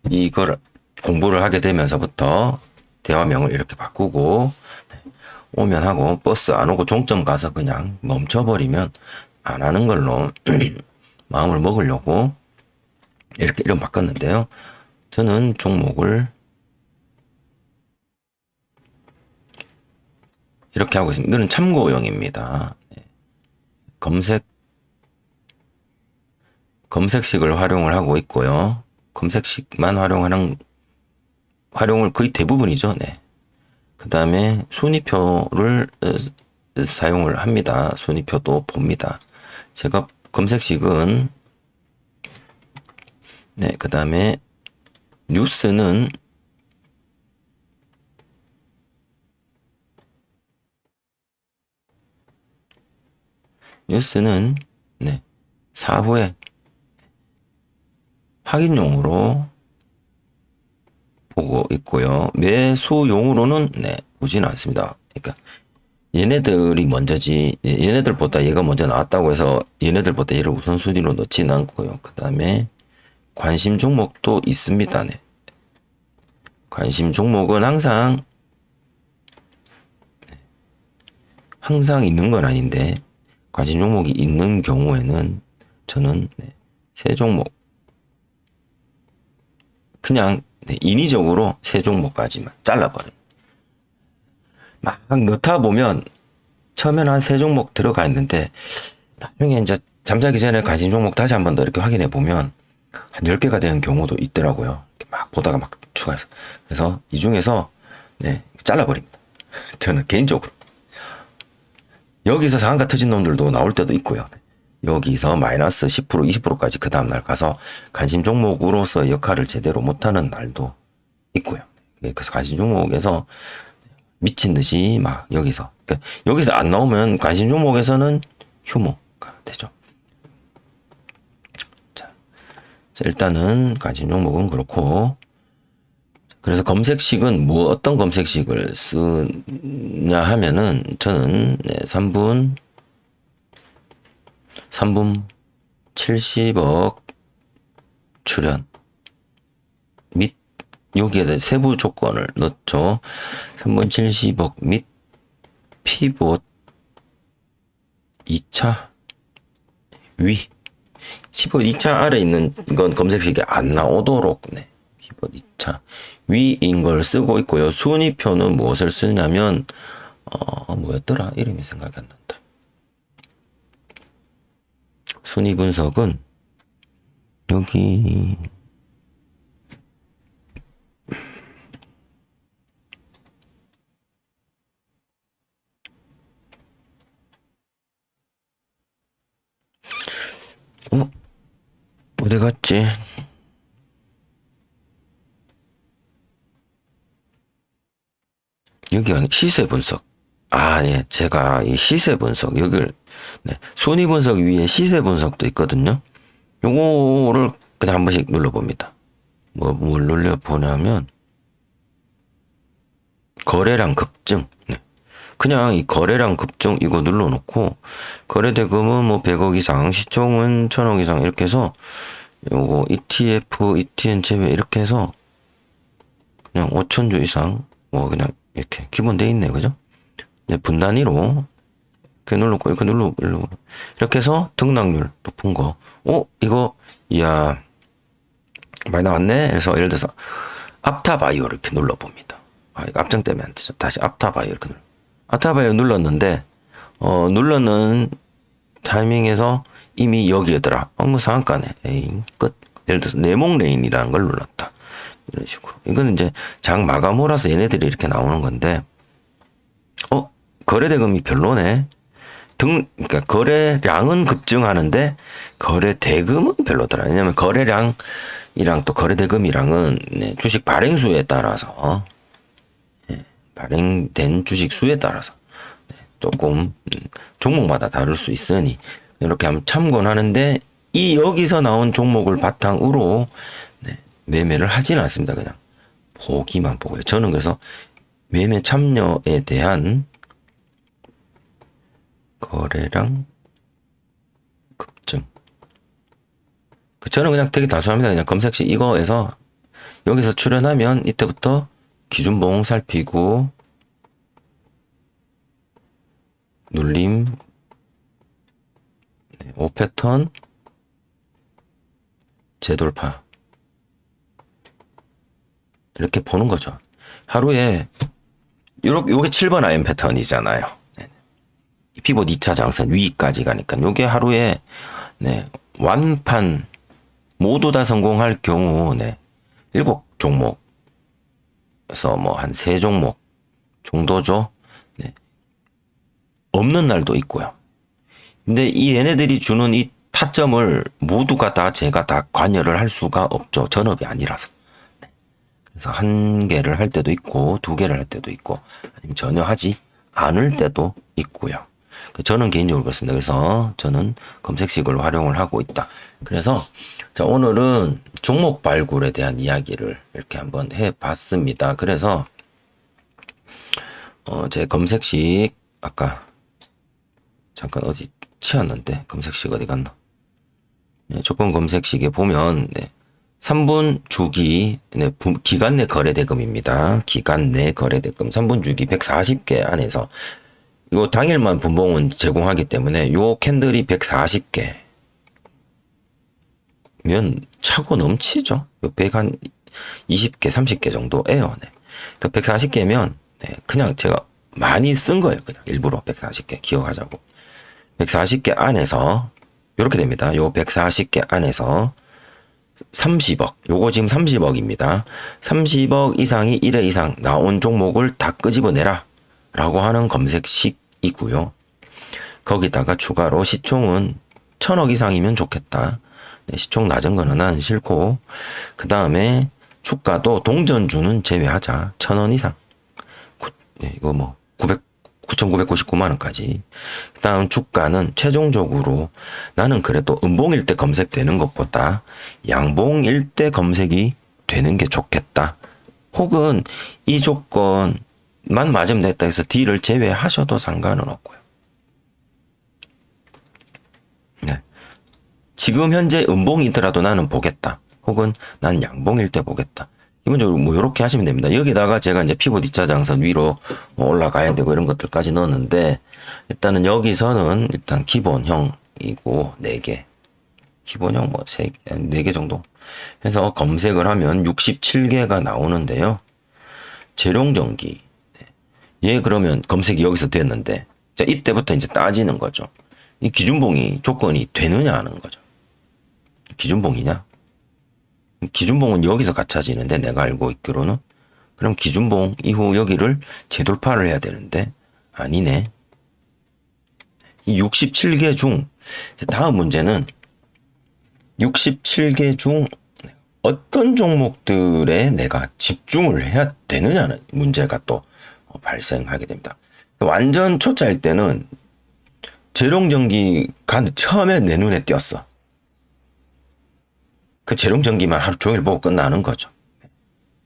이걸 공부를 하게 되면서부터 대화명을 이렇게 바꾸고 오면 하고 버스 안 오고 종점 가서 그냥 멈춰버리면 안 하는 걸로 마음을 먹으려고 이렇게 이름 바꿨는데요. 저는 종목을 이렇게 하고 있습니다. 이거는 참고용입니다. 검색식을 활용을 하고 있고요. 검색식만 활용을 거의 대부분이죠. 네. 그 다음에 순위표를 사용을 합니다. 순위표도 봅니다. 제가 검색식은 네, 그 다음에 뉴스는 네, 사후에 확인용으로 보고 있고요. 매수용으로는 네, 보지는 않습니다. 그러니까 얘네들이 먼저지, 얘네들보다 얘가 먼저 나왔다고 해서 얘네들보다 얘를 우선순위로 넣지는 않고요. 그 다음에 관심 종목도 있습니다. 네. 관심 종목은 항상 있는 건 아닌데, 관심 종목이 있는 경우에는 저는 네, 세 종목, 그냥 네, 인위적으로 세 종목까지만 잘라버려요. 막 넣다 보면 처음에는 한 세 종목 들어가 있는데 나중에 이제 잠자기 전에 관심 종목 다시 한번 더 이렇게 확인해 보면 한 10개가 되는 경우도 있더라고요. 막 보다가 막 추가해서. 그래서 이 중에서 네, 잘라버립니다. 저는 개인적으로. 여기서 상한가 터진 놈들도 나올 때도 있고요. 여기서 마이너스 10%, 20%까지 그 다음날 가서 관심 종목으로서 역할을 제대로 못하는 날도 있고요. 그래서 관심 종목에서 미친 듯이 막 여기서, 그러니까 여기서 안 나오면 관심 종목에서는 휴무가 되죠. 자, 일단은 관심 종목은 그렇고, 그래서 검색식은 뭐 어떤 검색식을 쓰냐 하면은 저는 네, 3분 70억 출현 및 여기에다 세부 조건을 넣죠. 3분 70억 및 피봇 2차 위 피봇 2차 아래 있는 건 검색식이 안 나오도록 네. 피봇 2차 위인 걸 쓰고 있고요. 순위표는 무엇을 쓰냐면 뭐였더라? 이름이 생각이 안 난다. 순위 분석은 여기 어디 갔지? 여기 아니 시세 분석. 아, 예. 제가 이 시세 분석 여기를 네. 순위 분석 위에 시세 분석도 있거든요. 요거를 그냥 한 번씩 눌러봅니다. 뭘 눌러보냐면 거래량 급증. 네. 그냥 이 거래량 급증 이거 눌러놓고 거래 대금은 뭐 100억 이상, 시총은 1000억 이상 이렇게 해서 요거 ETF, ETN 제외 이렇게 해서 그냥 5천주 이상 뭐 그냥 이렇게 기본 돼 있네요. 그죠? 네, 분단위로 이렇게 눌렀고 이렇게 누르고 이렇게 해서 등락률 높은 거. 이거 이야 많이 나왔네. 그래서 예를 들어서 앞타바이오 이렇게 눌러봅니다. 이거 앞장 때문에 안 되죠. 다시 앞타바이오 이렇게 앞타바이오 눌렀는데 눌렀는 타이밍에서 이미 여기더라. 뭐 상한가네. 에이, 끝. 예를 들어서 네모 레인이라는 걸 눌렀다. 이런 식으로. 이거는 이제 장 마감호라서 얘네들이 이렇게 나오는 건데, 거래대금이 별로네. 그러니까 거래량은 급증하는데 거래대금은 별로더라. 왜냐면 거래량이랑 또 거래대금이랑은 네, 주식 발행수에 따라서 네, 발행된 주식 수에 따라서 네, 조금 종목마다 다를 수 있으니 이렇게 한번 참고는 하는데 이 여기서 나온 종목을 바탕으로 네, 매매를 하지는 않습니다. 그냥 보기만 보고요. 저는 그래서 매매 참여에 대한 거래량 급증. 저는 그냥 되게 단순합니다. 그냥 검색식 이거에서 여기서 출연하면 이때부터 기준봉 살피고 눌림 5패턴 재돌파 이렇게 보는 거죠. 하루에 요게 7번 아이언 패턴이잖아요. 피봇 2차 장선 위까지 가니까 요게 하루에 네, 완판 모두 다 성공할 경우, 7종목에서 뭐 한 3종목 정도죠. 없는 날도 있고요. 근데 이 얘네들이 주는 이 타점을 모두가 다 제가 다 관여를 할 수가 없죠. 전업이 아니라서. 그래서 1개를 할 때도 있고 2개를 할 때도 있고 아니면 전혀 하지 않을 때도 있고요. 저는 개인적으로 그렇습니다. 그래서 저는 검색식을 활용을 하고 있다. 그래서 자, 오늘은 종목 발굴에 대한 이야기를 이렇게 한번 해봤습니다. 그래서 제 검색식 아까 잠깐 어디 치웠는데 검색식 어디 갔나? 조건 검색식에 보면 3분 주기 기간 내 거래대금입니다. 기간 내 거래대금 3분 주기 140개 안에서 이거 당일만 분봉은 제공하기 때문에 요 캔들이 140개면 차고 넘치죠. 100한 20개, 30개 정도예요. 140개면 그냥 제가 많이 쓴 거예요. 그냥 일부러 140개 기억하자고. 140개 안에서 이렇게 됩니다. 요 140개 안에서 30억. 요거 지금 30억입니다. 30억 이상이 1회 이상 나온 종목을 다 끄집어내라 라고 하는 검색식이고요. 거기다가 추가로 시총은 1000억 이상이면 좋겠다. 시총 낮은 거는 난 싫고, 그 다음에 주가도 동전주는 제외하자. 1000원 이상. 이거 뭐 9,999만 원까지. 그 다음 주가는 최종적으로 나는 그래도 음봉일 때 검색되는 것보다 양봉일 때 검색이 되는 게 좋겠다. 혹은 이 조건만 맞으면 됐다 해서 D를 제외하셔도 상관은 없고요. 지금 현재 음봉이더라도 나는 보겠다. 혹은 난 양봉일 때 보겠다. 기본적으로 뭐 이렇게 하시면 됩니다. 여기다가 제가 이제 피봇 2차 장선 위로 올라가야 되고 이런 것들까지 넣었는데 일단은 여기서는 일단 기본형이고 4개. 기본형 뭐 4개 정도 해서 검색을 하면 67개가 나오는데요. 재룡전기. 얘 그러면 검색이 여기서 됐는데 자 이때부터 이제 따지는 거죠. 이 기준봉이 조건이 되느냐 하는 거죠. 기준봉이냐? 기준봉은 여기서 갖춰지는데 내가 알고 있기로는 그럼 기준봉 이후 여기를 재돌파를 해야 되는데 아니네. 이 67개 중 다음 문제는 67개 중 어떤 종목들에 내가 집중을 해야 되느냐는 문제가 또 발생하게 됩니다. 완전 초짜일 때는 재룡전기가 처음에 내 눈에 띄었어. 그 재룡전기만 하루 종일 보고 끝나는 거죠.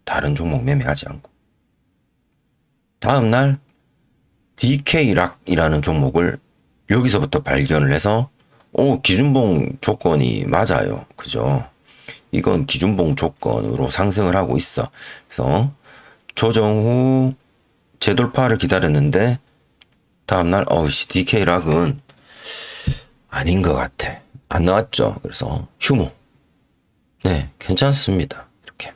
다른 종목 매매하지 않고. 다음날 DK락이라는 종목을 여기서부터 발견을 해서 기준봉 조건이 맞아요. 그죠? 이건 기준봉 조건으로 상승을 하고 있어. 그래서 조정 후 재돌파를 기다렸는데 다음날 DK락은 아닌 것 같아. 안 나왔죠. 그래서 휴무. 네, 괜찮습니다. 이렇게.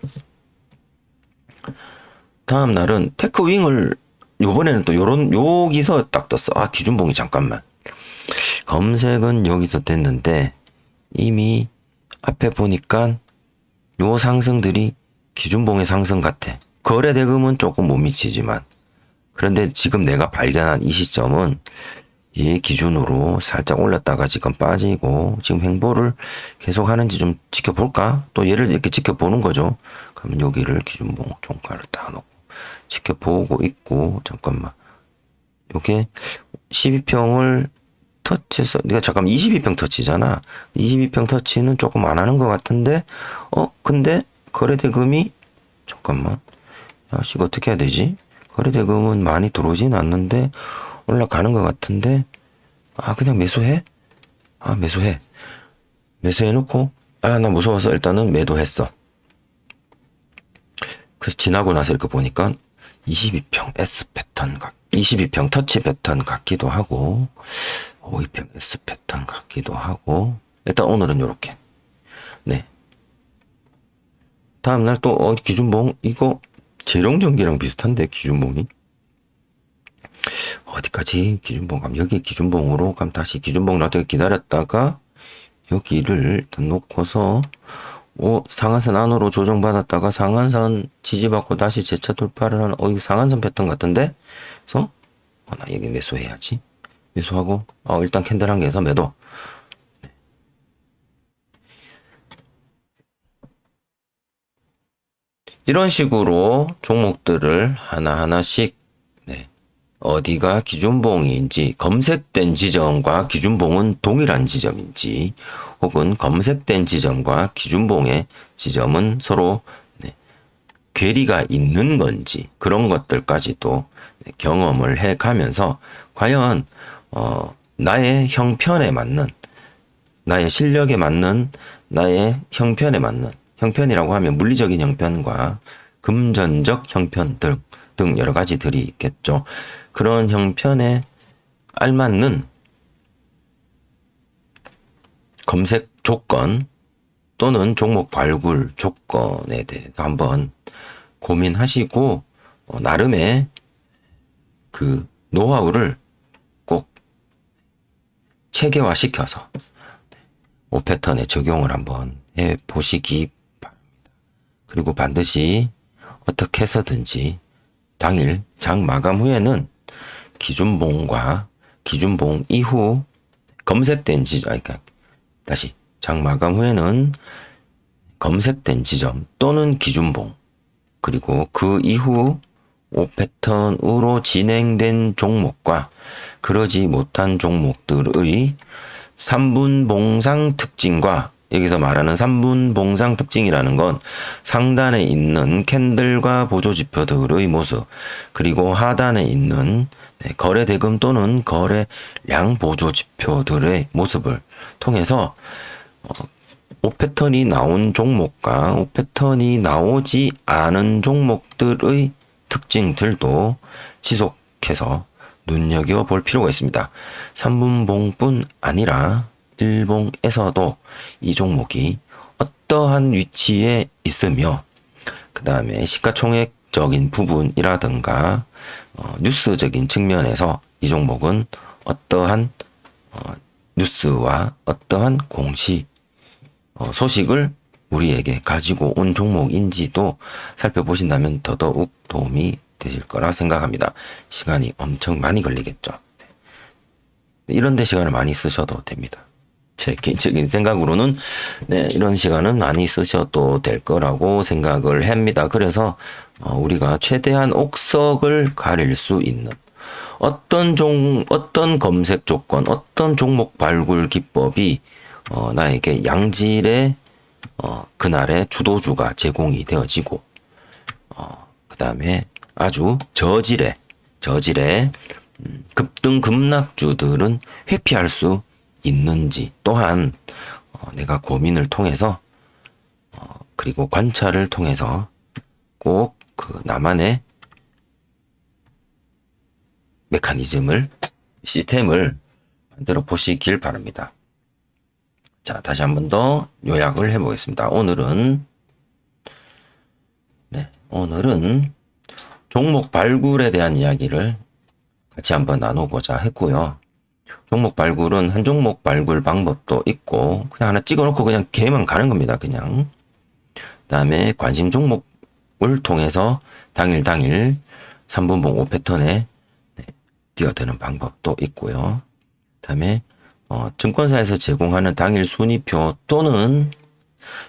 다음 날은 테크윙을 요번에는 또 여기서 딱 떴어. 기준봉이 잠깐만. 검색은 여기서 됐는데 이미 앞에 보니까 요 상승들이 기준봉의 상승 같아. 거래 대금은 조금 못 미치지만 그런데 지금 내가 발견한 이 시점은 이 기준으로 살짝 올렸다가 지금 빠지고 지금 횡보를 계속 하는지 좀 지켜볼까? 또 얘를 이렇게 지켜보는 거죠. 그러면 여기를 기준봉 종가를 딱 놓고 지켜보고 있고 잠깐만 요게 12평을 터치해서 내가 잠깐만 22평 터치잖아. 22평 터치는 조금 안 하는 것 같은데 근데 거래대금이 잠깐만 이거 어떻게 해야 되지? 거래대금은 많이 들어오진 않는데 올라가는 것 같은데 그냥 매수해? 매수해. 매수해놓고 나 무서워서 일단은 매도했어. 그래서 지나고 나서 이렇게 보니까 22평 S 패턴 22평 터치 패턴 같기도 하고 52평 S 패턴 같기도 하고 일단 오늘은 요렇게. 네. 다음날 또 기준봉 이거 재룡전기랑 비슷한데 기준봉이 어디까지 기준봉 가면 여기 기준봉으로 가면 다시 기준봉 놔두고 기다렸다가 여기를 일단 놓고서 상한선 안으로 조정받았다가 상한선 지지받고 다시 재차 돌파를 하는 이거 상한선 패턴 같은데? 그래서 나 여기 매수해야지. 매수하고 일단 캔들 한 개에서 매도. 이런 식으로 종목들을 하나하나씩 어디가 기준봉인지 검색된 지점과 기준봉은 동일한 지점인지 혹은 검색된 지점과 기준봉의 지점은 서로 괴리가 있는 건지 그런 것들까지도 경험을 해 가면서 과연 나의 형편에 맞는 나의 실력에 맞는 나의 형편에 맞는 형편이라고 하면 물리적인 형편과 금전적 형편 등 여러 가지들이 있겠죠. 그런 형편에 알맞는 검색 조건 또는 종목 발굴 조건에 대해서 한번 고민하시고 나름의 그 노하우를 꼭 체계화시켜서 5패턴에 적용을 한번 해 보시기 바랍니다. 그리고 반드시 어떻게 해서든지 당일 장 마감 후에는 기준봉과 기준봉 이후 검색된 지점, 그러니까 다시 장 마감 후에는 검색된 지점 또는 기준봉 그리고 그 이후 5패턴으로 진행된 종목과 그러지 못한 종목들의 3분 봉상 특징과 여기서 말하는 3분 봉상 특징이라는 건 상단에 있는 캔들과 보조지표들의 모습 그리고 하단에 있는 거래 대금 또는 거래량 보조지표들의 모습을 통해서 5패턴이 나온 종목과 5패턴이 나오지 않은 종목들의 특징들도 지속해서 눈여겨볼 필요가 있습니다. 3분봉뿐 아니라 1봉에서도 이 종목이 어떠한 위치에 있으며 그 다음에 시가총액적인 부분이라든가 뉴스적인 측면에서 이 종목은 어떠한 뉴스와 어떠한 공시 소식을 우리에게 가지고 온 종목인지도 살펴보신다면 더더욱 도움이 되실 거라 생각합니다. 시간이 엄청 많이 걸리겠죠. 이런 데 시간을 많이 쓰셔도 됩니다. 제 개인적인 생각으로는 이런 시간은 많이 쓰셔도 될 거라고 생각을 합니다. 그래서 우리가 최대한 옥석을 가릴 수 있는 어떤 검색 조건, 어떤 종목 발굴 기법이 나에게 양질의 그날의 주도주가 제공이 되어지고 그 다음에 아주 저질의 급등 급락주들은 회피할 수 있는지 또한 내가 고민을 통해서 그리고 관찰을 통해서 꼭 그 나만의 메커니즘을 시스템을 만들어 보시길 바랍니다. 자, 다시 한 번 더 요약을 해 보겠습니다. 오늘은 종목 발굴에 대한 이야기를 같이 한번 나누고자 했고요. 종목 발굴은 한 종목 발굴 방법도 있고 그냥 하나 찍어놓고 그냥 걔만 가는 겁니다. 그냥. 그다음에 관심 종목을 통해서 당일 3분봉 5패턴에 뛰어드는 방법도 있고요. 그다음에 증권사에서 제공하는 당일 순위표 또는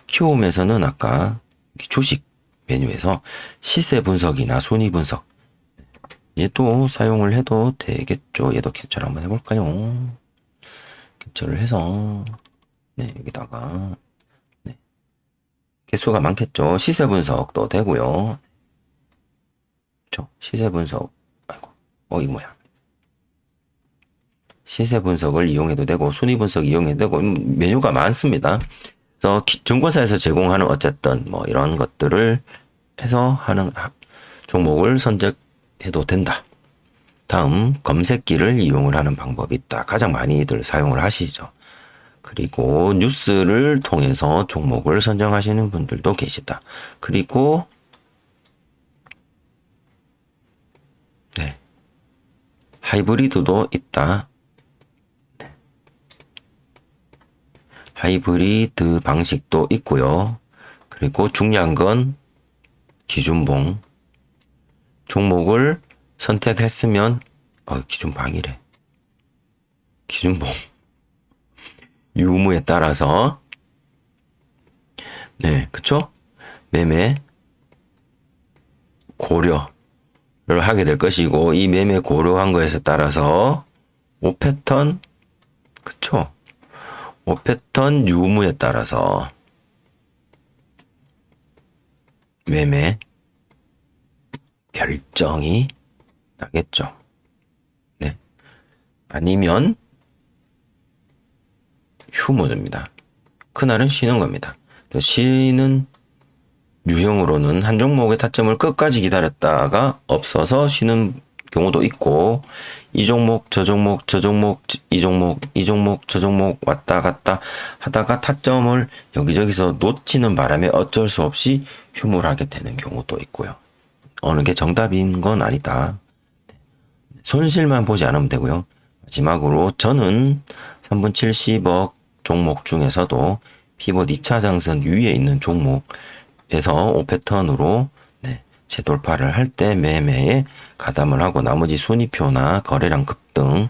키움에서는 아까 주식 메뉴에서 시세 분석이나 순위 분석 얘도 사용을 해도 되겠죠. 얘도 캡처를 한번 해볼까요? 캡처를 해서 여기다가 개수가 많겠죠. 시세 분석도 되고요. 그렇죠? 시세 분석 이거 뭐야? 시세 분석을 이용해도 되고 순위 분석 이용해도 되고 메뉴가 많습니다. 그래서 증권사에서 제공하는 어쨌든 이런 것들을 해서 하는 종목을 선택해도 된다. 다음 검색기를 이용을 하는 방법이 있다. 가장 많이들 사용을 하시죠. 그리고 뉴스를 통해서 종목을 선정하시는 분들도 계시다. 그리고 하이브리드도 있다. 하이브리드 방식도 있고요. 그리고 중요한 건 기준봉. 종목을 선택했으면 기준방이래. 기준봉. 유무에 따라서 네, 그쵸? 매매 고려를 하게 될 것이고, 이 매매 고려한 거에서 따라서 5패턴, 그쵸? 5패턴 유무에 따라서 매매 결정이 나겠죠. 네. 아니면 휴무드입니다. 그날은 쉬는 겁니다. 쉬는 유형으로는 한 종목의 타점을 끝까지 기다렸다가 없어서 쉬는 경우도 있고, 이 종목, 저 종목, 저 종목, 이 종목, 이 종목, 저 종목 왔다 갔다 하다가 타점을 여기저기서 놓치는 바람에 어쩔 수 없이 휴무를 하게 되는 경우도 있고요. 어느 게 정답인 건 아니다. 손실만 보지 않으면 되고요. 마지막으로 저는 3분 70억 종목 중에서도 피벗 2차 장선 위에 있는 종목에서 5패턴으로 재돌파를 할 때 매매에 가담을 하고, 나머지 순위표나 거래량 급등,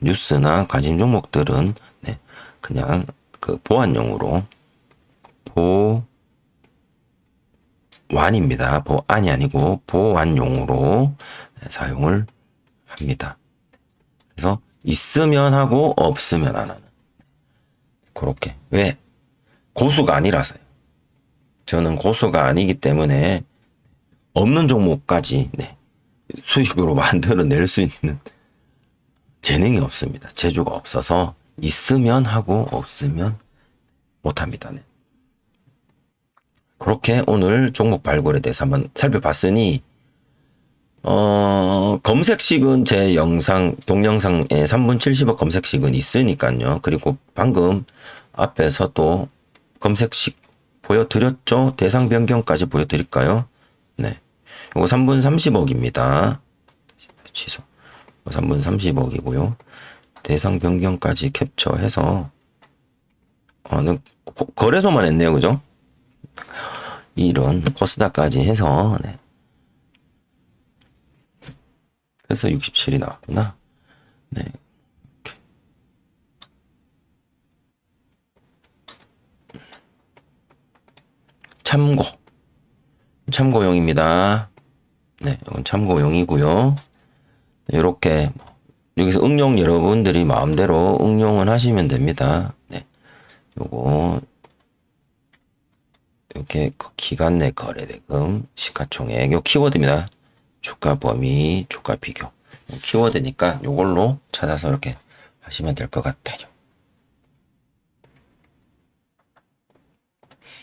뉴스나 관심 종목들은 그냥 그 보안용으로, 보완입니다. 보안이 아니고 보완용으로 사용을 합니다. 그래서 있으면 하고 없으면 안 하는. 그렇게. 왜? 고수가 아니라서요. 저는 고수가 아니기 때문에 없는 종목까지 수익으로 만들어낼 수 있는 재능이 없습니다. 재주가 없어서 있으면 하고 없으면 못합니다. 네. 그렇게 오늘 종목 발굴에 대해서 한번 살펴봤으니, 검색식은 제 영상, 동영상에 3분 70억 검색식은 있으니까요. 그리고 방금 앞에서도 검색식 보여드렸죠? 대상 변경까지 보여드릴까요? 네. 이거 3분 30억입니다. 취소. 3분 30억이고요. 대상 변경까지 캡처해서, 거래소만 했네요. 그죠? 이런 코스닥까지 해서, 그래서 67이 나왔구나. 네. 이렇게. 참고용입니다. 네, 이건 참고용이고요. 이렇게 여기서 응용 여러분들이 마음대로 응용을 하시면 됩니다. 네, 요거 이렇게 기간 내 거래대금, 시가총액, 요 키워드입니다. 주가 범위, 주가 비교. 키워드니까 요걸로 찾아서 이렇게 하시면 될 것 같아요.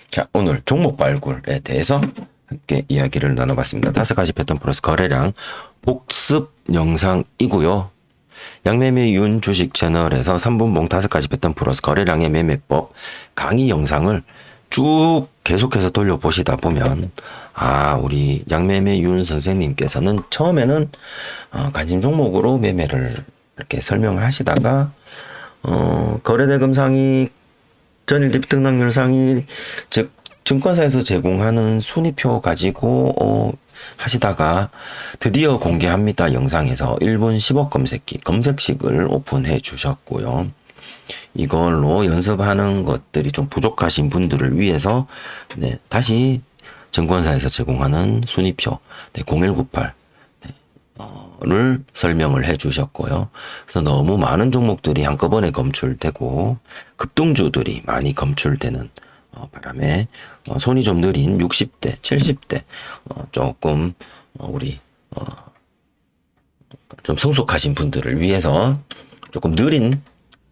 자, 오늘 종목 발굴에 대해서 함께 이야기를 나눠봤습니다. 5가지 패턴 플러스 거래량 복습 영상이고요. 양매매윤 주식 채널에서 3분봉 5가지 패턴 플러스 거래량의 매매법 강의 영상을 쭉 계속해서 돌려보시다 보면, 우리 양매매윤 선생님께서는 처음에는 관심 종목으로 매매를 이렇게 설명을 하시다가 거래대금 상위, 전일 대비 등락률 상위, 즉 증권사에서 제공하는 순위표 가지고 하시다가 드디어 공개합니다 영상에서 1분 10억 검색식을 오픈해 주셨고요. 이걸로 연습하는 것들이 좀 부족하신 분들을 위해서 다시 증권사에서 제공하는 순위표 0198 를 설명을 해 주셨고요. 그래서 너무 많은 종목들이 한꺼번에 검출되고 급등주들이 많이 검출되는 바람에 손이 좀 느린 60대, 70대 조금 우리 좀 성숙하신 분들을 위해서 조금 느린,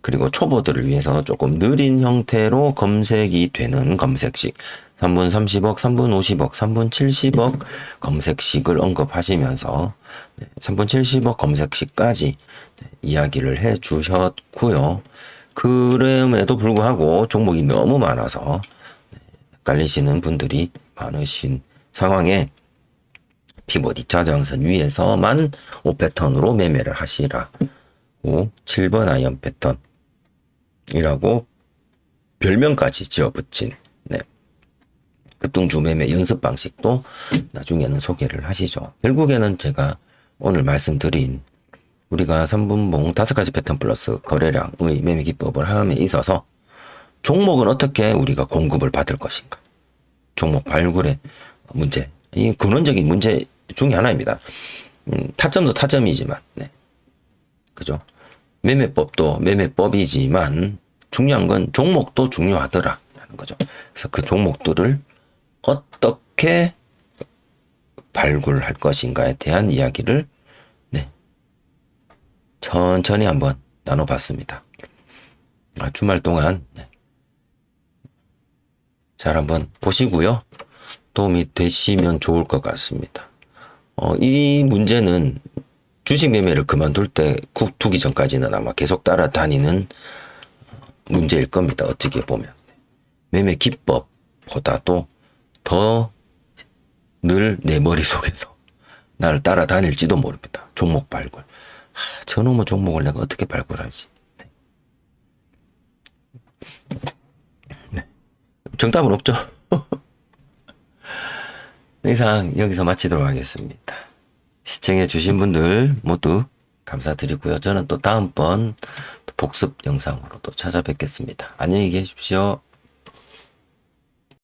그리고 초보들을 위해서 조금 느린 형태로 검색이 되는 검색식 3분 30억, 3분 50억, 3분 70억 검색식을 언급하시면서 3분 70억 검색식까지 이야기를 해 주셨고요. 그럼에도 불구하고 종목이 너무 많아서 헷갈리시는 분들이 많으신 상황에 피벗 2차 장선 위에서만 5패턴으로 매매를 하시라고 7번 아이언 패턴이라고 별명까지 지어붙인 네. 급등주 매매 연습 방식도 나중에는 소개를 하시죠. 결국에는 제가 오늘 말씀드린 우리가 3분봉 5가지 패턴 플러스 거래량의 매매 기법을 함에 있어서 종목은 어떻게 우리가 공급을 받을 것인가. 종목 발굴의 문제. 이 근원적인 문제 중에 하나입니다. 타점도 타점이지만, 네. 그죠? 매매법도 매매법이지만 중요한 건 종목도 중요하더라라는 거죠. 그래서 그 종목들을 어떻게 발굴할 것인가에 대한 이야기를 네. 천천히 한번 나눠봤습니다. 주말 동안 네. 잘 한번 보시고요. 도움이 되시면 좋을 것 같습니다. 이 문제는 주식 매매를 그만둘 때 두기 전까지는 아마 계속 따라다니는 문제일 겁니다. 어떻게 보면. 매매 기법보다도 더 늘 내 머릿속에서 나를 따라다닐지도 모릅니다. 종목 발굴. 저놈의 종목을 내가 어떻게 발굴하지? 네. 네. 정답은 없죠? 이상 여기서 마치도록 하겠습니다. 시청해 주신 분들 모두 감사드리고요. 저는 또 다음번 복습 영상으로 또 찾아뵙겠습니다. 안녕히 계십시오.